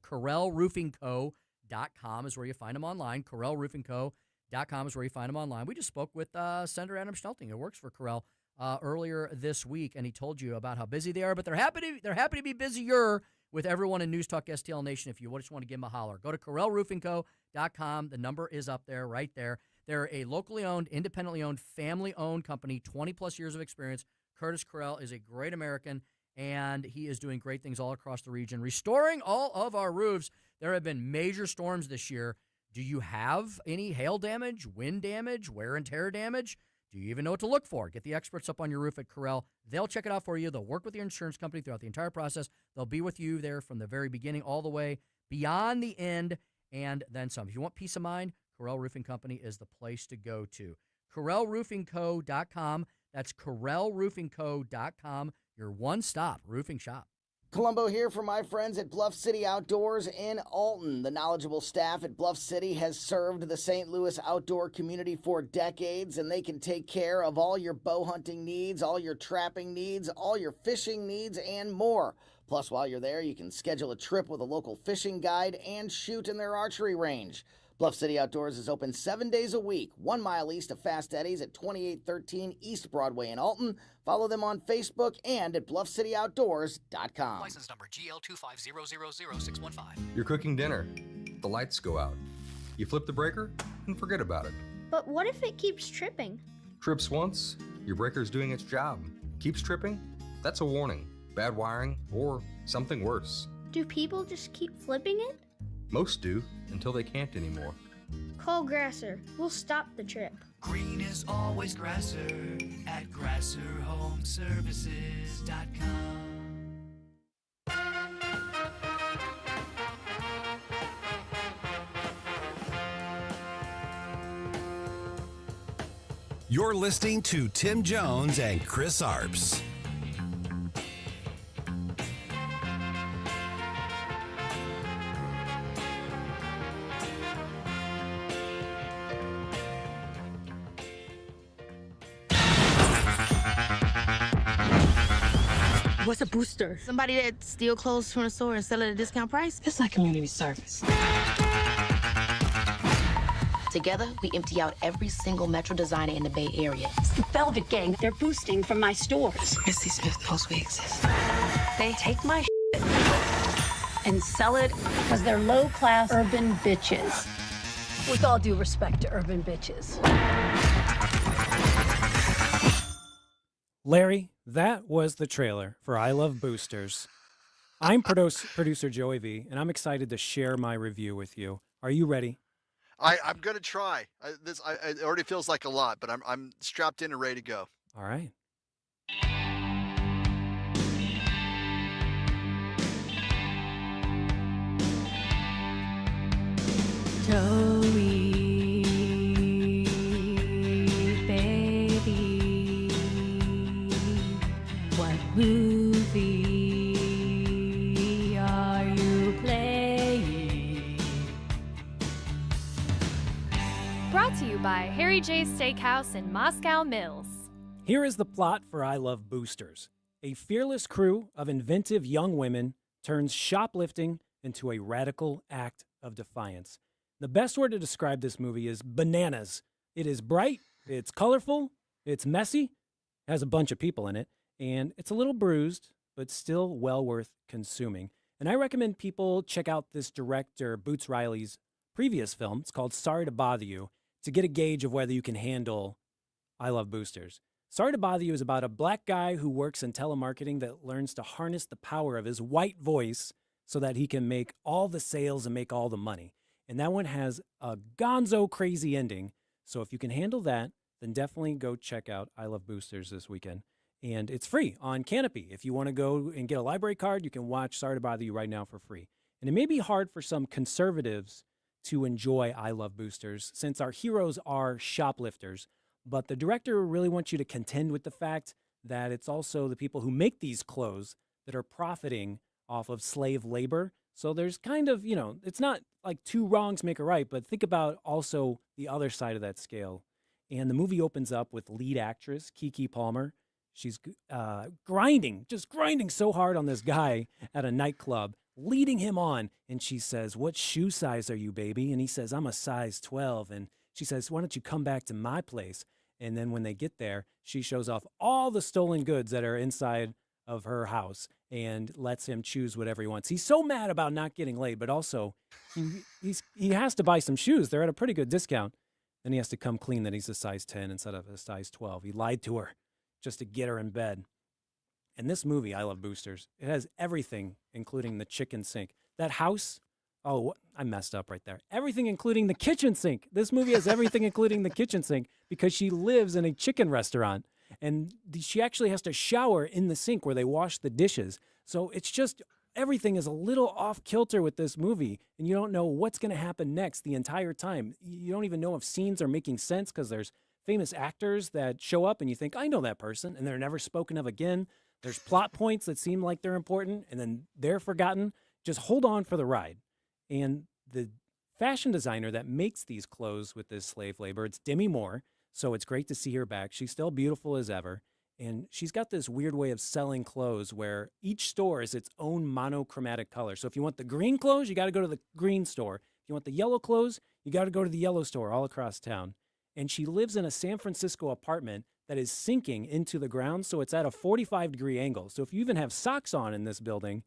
CorrellRoofingCo.com is where you find them online. CorrellRoofingCo.com is where you find them online. We just spoke with Senator Adam Schnelting, who works for Correll, earlier this week, and he told you about how busy they are, but they're happy to be busier with everyone in News Talk STL Nation. If you just want to give them a holler, go to CorrellRoofingCo.com. The number is up there, right there. They're a locally owned, independently owned, family-owned company, 20-plus years of experience. Curtis Correll is a great American, and he is doing great things all across the region, restoring all of our roofs. There have been major storms this year. Do you have any hail damage, wind damage, wear and tear damage? Do you even know what to look for? Get the experts up on your roof at Correll. They'll check it out for you. They'll work with your insurance company throughout the entire process. They'll be with you there from the very beginning all the way beyond the end and then some. If you want peace of mind, Correll Roofing Company is the place to go to. CorrellRoofingCo.com. That's CorrellRoofingCo.com, your one-stop roofing shop.
Columbo here for my friends at Bluff City Outdoors in Alton. The knowledgeable staff at Bluff City has served the St. Louis outdoor community for decades, and they can take care of all your bow hunting needs, all your trapping needs, all your fishing needs, and more. Plus, while you're there, you can schedule a trip with a local fishing guide and shoot in their archery range. Bluff City Outdoors is open 7 days a week, 1 mile east of Fast Eddie's at 2813 East Broadway in Alton. Follow them on Facebook and at bluffcityoutdoors.com.
License number GL250000615.
You're cooking dinner. The lights go out. You flip the breaker and forget about it.
But what if it keeps tripping?
Trips once, your breaker's doing its job. Keeps tripping? That's a warning. Bad wiring or something worse.
Do people just keep flipping it?
Most do, until they can't anymore.
Call Grasser. We'll stop the trip.
Green is always Grasser at GrasserHomeservices.com.
You're listening to Tim Jones and Chris Arps.
What's a booster? Somebody that steal clothes from the store and sell it at a discount price? It's like community service.
Together, we empty out every single Metro designer in the Bay Area.
It's the Velvet Gang. They're boosting from my stores.
Missy Smith knows we exist.
They take my shit and sell it because they're low-class urban bitches. With all due respect to urban bitches.
Larry, that was the trailer for I Love Boosters. I'm producer Joey V, and I'm excited to share my review with you. Are you ready?
I'm going to try. It already feels like a lot, but I'm strapped in and ready to go.
All right.
Joey, baby, what movie are you playing?
Brought to you by Harry J. Steakhouse in Moscow Mills.
Here is the plot for I Love Boosters. A fearless crew of inventive young women turns shoplifting into a radical act of defiance. The best word to describe this movie is bananas. It is bright, it's colorful, it's messy, has a bunch of people in it, and it's a little bruised, but still well worth consuming. And I recommend people check out this director, Boots Riley's previous film. It's called Sorry to Bother You, to get a gauge of whether you can handle I Love Boosters. Sorry to Bother You is about a black guy who works in telemarketing that learns to harness the power of his white voice so that he can make all the sales and make all the money. And that one has a gonzo crazy ending. So if you can handle that, then definitely go check out I Love Boosters this weekend. And it's free on Canopy. If you want to go and get a library card, you can watch Sorry to Bother You right now for free. And it may be hard for some conservatives to enjoy I Love Boosters since our heroes are shoplifters. But the director really wants you to contend with the fact that it's also the people who make these clothes that are profiting off of slave labor. So there's kind of, it's not like two wrongs make a right, but think about also the other side of that scale. And the movie opens up with lead actress Keke Palmer. She's grinding so hard on this guy at a nightclub, leading him on. And she says, "What shoe size are you, baby?" And he says, "I'm a size 12. And she says, "Why don't you come back to my place?" And then when they get there, she shows off all the stolen goods that are inside of her house and lets him choose whatever he wants. He's so mad about not getting laid, but also he has to buy some shoes. They're at a pretty good discount. Then he has to come clean that he's a size 10 instead of a size 12. He lied to her just to get her in bed. And this movie, I Love Boosters, it has everything, including the chicken sink. That house, I messed up right there. Everything, including the kitchen sink. This movie has everything, including the kitchen sink, because she lives in a chicken restaurant. And she actually has to shower in the sink where they wash the dishes. So it's just, everything is a little off kilter with this movie. And you don't know what's going to happen next the entire time. You don't even know if scenes are making sense because there's famous actors that show up and you think, I know that person, and they're never spoken of again. There's plot points that seem like they're important, and then they're forgotten. Just hold on for the ride. And the fashion designer that makes these clothes with this slave labor, it's Demi Moore. So it's great to see her back. She's still beautiful as ever. And she's got this weird way of selling clothes where each store is its own monochromatic color. So if you want the green clothes, you got to go to the green store. If you want the yellow clothes, you got to go to the yellow store all across town. And she lives in a San Francisco apartment that is sinking into the ground, so it's at a 45-degree angle. So if you even have socks on in this building,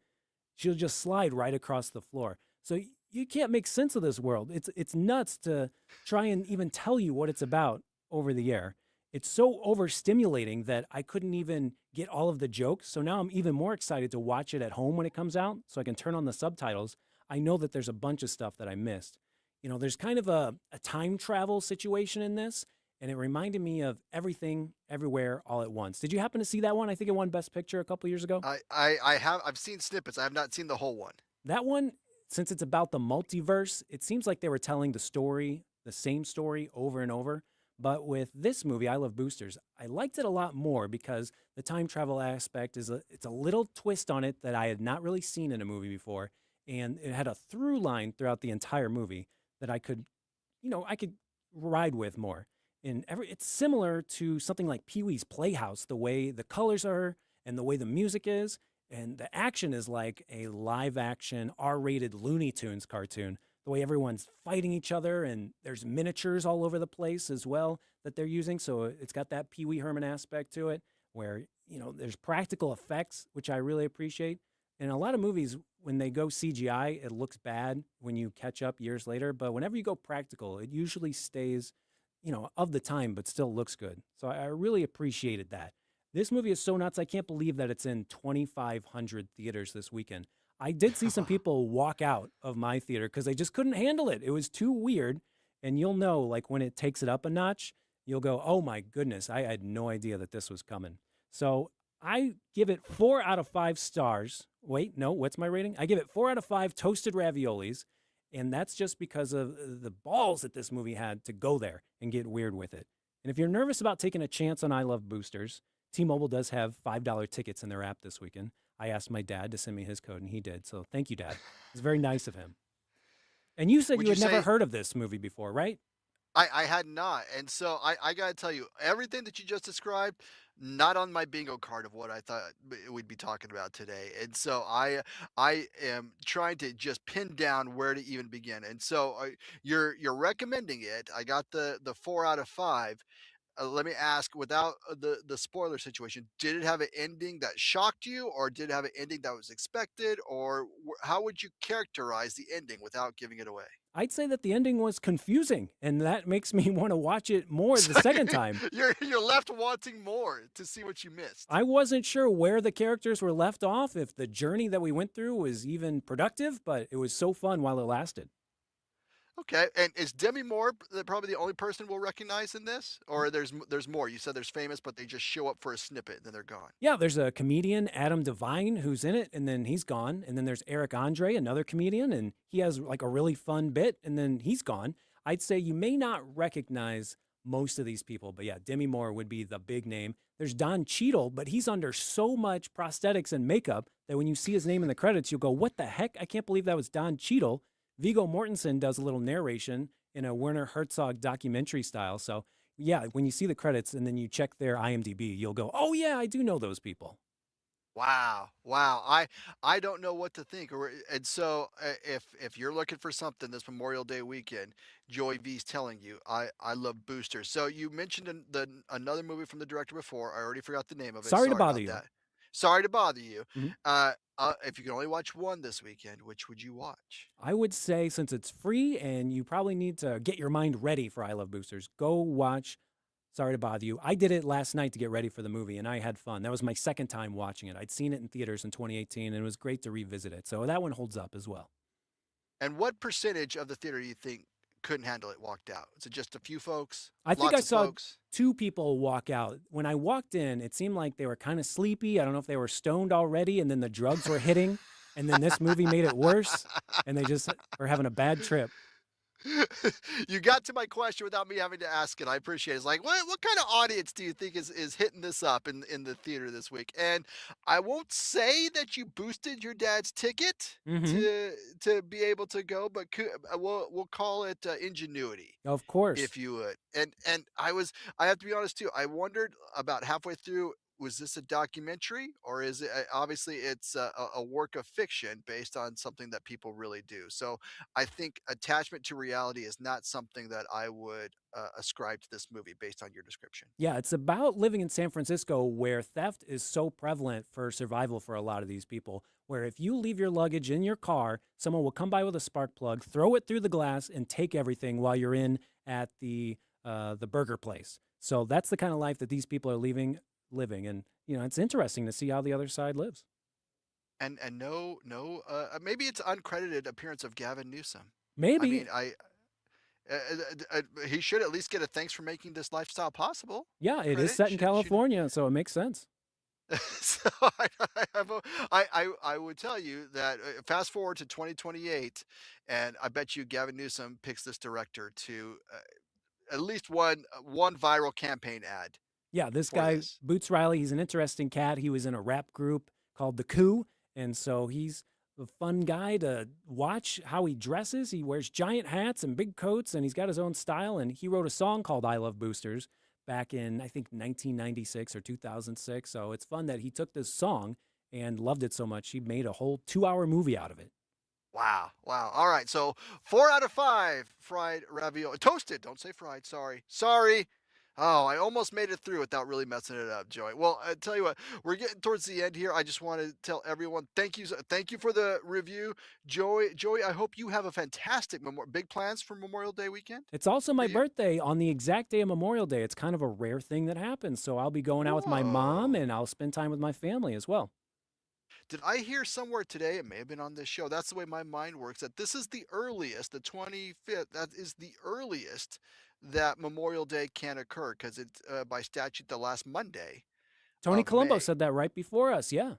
she'll just slide right across the floor. So you can't make sense of this world. It's nuts to try and even tell you what it's about over the air. It's so overstimulating that I couldn't even get all of the jokes. So now I'm even more excited to watch it at home when it comes out so I can turn on the subtitles. I know that there's a bunch of stuff that I missed. You know, there's kind of a time travel situation in this, and it reminded me of Everything, Everywhere, All at Once. Did you happen to see that one? I think it won Best Picture a couple years ago.
I've seen snippets. I have not seen the whole one.
That one, since it's about the multiverse, it seems like they were telling the same story over and over. But with this movie, I Love Boosters, I liked it a lot more because the time travel aspect it's a little twist on it that I had not really seen in a movie before. And it had a through line throughout the entire movie that I could ride with more. It's similar to something like Pee-wee's Playhouse, the way the colors are and the way the music is. And the action is like a live action R-rated Looney Tunes cartoon. The way everyone's fighting each other, and there's miniatures all over the place as well that they're using. So it's got that Pee Wee Herman aspect to it where, there's practical effects, which I really appreciate. In a lot of movies, when they go CGI, it looks bad when you catch up years later. But whenever you go practical, it usually stays, of the time, but still looks good. So I really appreciated that. This movie is so nuts. I can't believe that it's in 2,500 theaters this weekend. I did see some people walk out of my theater because they just couldn't handle it. It was too weird. And you'll know, like, when it takes it up a notch, you'll go, oh my goodness, I had no idea that this was coming. So I give it 4 out of 5 stars. Wait, no, what's my rating? I give it 4 out of 5 toasted raviolis. And that's just because of the balls that this movie had to go there and get weird with it. And if you're nervous about taking a chance on I Love Boosters, T-Mobile does have $5 tickets in their app this weekend. I asked my dad to send me his code, and he did. So thank you, Dad. It's very nice of him. And you said you had never heard of this movie before, right?
I had not. And so I got to tell you, everything that you just described, not on my bingo card of what I thought we'd be talking about today. And so I am trying to just pin down where to even begin. And so you're recommending it. I got the 4 out of 5. Let me ask, without the spoiler situation, did it have an ending that shocked you, or did it have an ending that was expected, or how would you characterize the ending without giving it away?
I'd say that the ending was confusing, and that makes me want to watch it more the second time.
You're left wanting more to see what you missed.
I wasn't sure where the characters were left off, if the journey that we went through was even productive, but it was so fun while it lasted.
Okay, and is Demi Moore probably the only person we'll recognize in this, or there's more? You said there's famous, but they just show up for a snippet and then they're gone.
Yeah, there's a comedian, Adam Devine, who's in it, and then he's gone. And then there's Eric Andre, another comedian, and he has like a really fun bit, and then he's gone. I'd say you may not recognize most of these people, but yeah, Demi Moore would be the big name. There's Don Cheadle, but he's under so much prosthetics and makeup that when you see his name in the credits, you'll go, what the heck? I can't believe that was Don Cheadle. Viggo Mortensen does a little narration in a Werner Herzog documentary style. So, yeah, when you see the credits and then you check their IMDb, you'll go, oh, yeah, I do know those people.
Wow, wow. I don't know what to think. And so if you're looking for something this Memorial Day weekend, Joey V's telling you I love boosters. So you mentioned another movie from the director before. I already forgot the name of it.
Sorry to
Sorry
bother
about
you.
that. Sorry to bother you.
Mhm.
If you can only watch one this weekend, which would you watch?
I would say since it's free and you probably need to get your mind ready for I Love Boosters, go watch Sorry to Bother You. I did it last night to get ready for the movie, and I had fun. That was my second time watching it. I'd seen it in theaters in 2018, and it was great to revisit it. So that one holds up as well.
And what percentage of the theater do you think couldn't handle it, walked out? Is it just a few folks?
I think
Lots
I
of
saw
folks?
two people walk out. When I walked in, it seemed like they were kind of sleepy. I don't know if they were stoned already, and then the drugs were hitting, and then this movie made it worse, and they just are having a bad trip.
You got to my question without me having to ask it. I appreciate it. It's like, what kind of audience do you think is hitting this up in the theater this week? And I won't say that you boosted your dad's ticket
Mhm.
to be able to go, but we'll call it ingenuity,
Of course.
if you would. And I have to be honest too. I wondered about halfway through, was this a documentary or is it obviously it's a work of fiction based on something that people really do. So I think attachment to reality is not something that I would ascribe to this movie based on your description.
Yeah, it's about living in San Francisco where theft is so prevalent for survival for a lot of these people. Where if you leave your luggage in your car, someone will come by with a spark plug, throw it through the glass, and take everything while you're in at the burger place. So that's the kind of life that these people are living, and it's interesting to see how the other side lives.
And no, maybe it's uncredited appearance of Gavin Newsom. I
Maybe.
mean, he should at least get a thanks for making this lifestyle possible.
Yeah, it is
Credit
set in
should
California, so it makes sense.
So I would tell you that fast forward to 2028, and I bet you Gavin Newsom picks this director to at least one viral campaign ad
Yeah, this
for
guy,
this.
Boots Riley, he's an interesting cat. He was in a rap group called The Coup, and so he's a fun guy to watch how he dresses. He wears giant hats and big coats, and he's got his own style, and he wrote a song called I Love Boosters back in, I think, 1996 or 2006. So it's fun that he took this song and loved it so much, he made a whole 2-hour movie out of it.
Wow, wow. All right, so 4 out of 5 fried ravioli, toasted. Don't say fried. Sorry. Oh, I almost made it through without really messing it up, Joey. Well, I tell you what, we're getting towards the end here. I just want to tell everyone thank you for the review, Joey. Joey, I hope you have a fantastic big plans for Memorial Day weekend.
It's also my
you?
birthday on the exact day of Memorial Day. It's kind of a rare thing that happens. So I'll be going out with my mom and I'll spend time with my family as well.
Did I hear somewhere today? It may have been on this show. That's the way my mind works. That this is the earliest, the 25th. That is the earliest that Memorial Day can occur because it's by statute the last Monday
Tony
of
Colombo
May.
said that right before us. Yeah.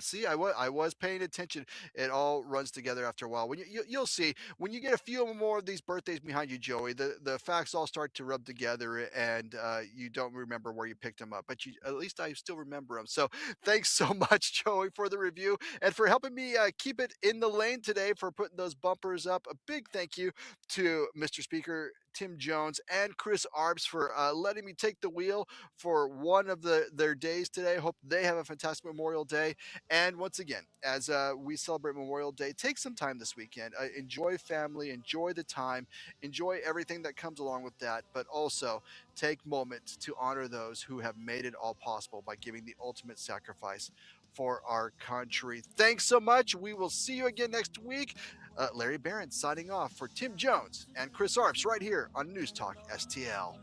See, I was paying attention. It all runs together after a while. When you'll see when you get a few more of these birthdays behind you, Joey, the facts all start to rub together, and you don't remember where you picked them up. But at least I still remember them. So thanks so much, Joey, for the review and for helping me keep it in the lane today, for putting those bumpers up. A big thank you to Mr. Speaker Tim Jones and Chris Arps for letting me take the wheel for one of their days today. Hope they have a fantastic Memorial Day. And once again, as we celebrate Memorial Day, take some time this weekend. Enjoy family, enjoy the time, enjoy everything that comes along with that, but also take moments to honor those who have made it all possible by giving the ultimate sacrifice for our country. Thanks so much. We will see you again next week. Larry Barron signing off for Tim Jones and Chris Arps right here on News Talk STL.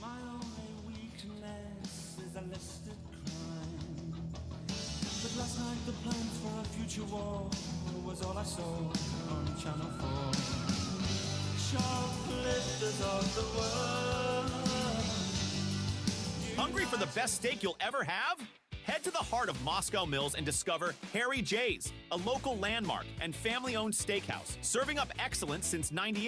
My only weakness is a listed crime. But last night the plans for a future war was all I saw on Channel 4. Shoplifters of the world.
Hungry for the best steak you'll ever have? Head to the heart of Moscow Mills and discover Harry J's, a local landmark and family-owned steakhouse, serving up excellence since '98.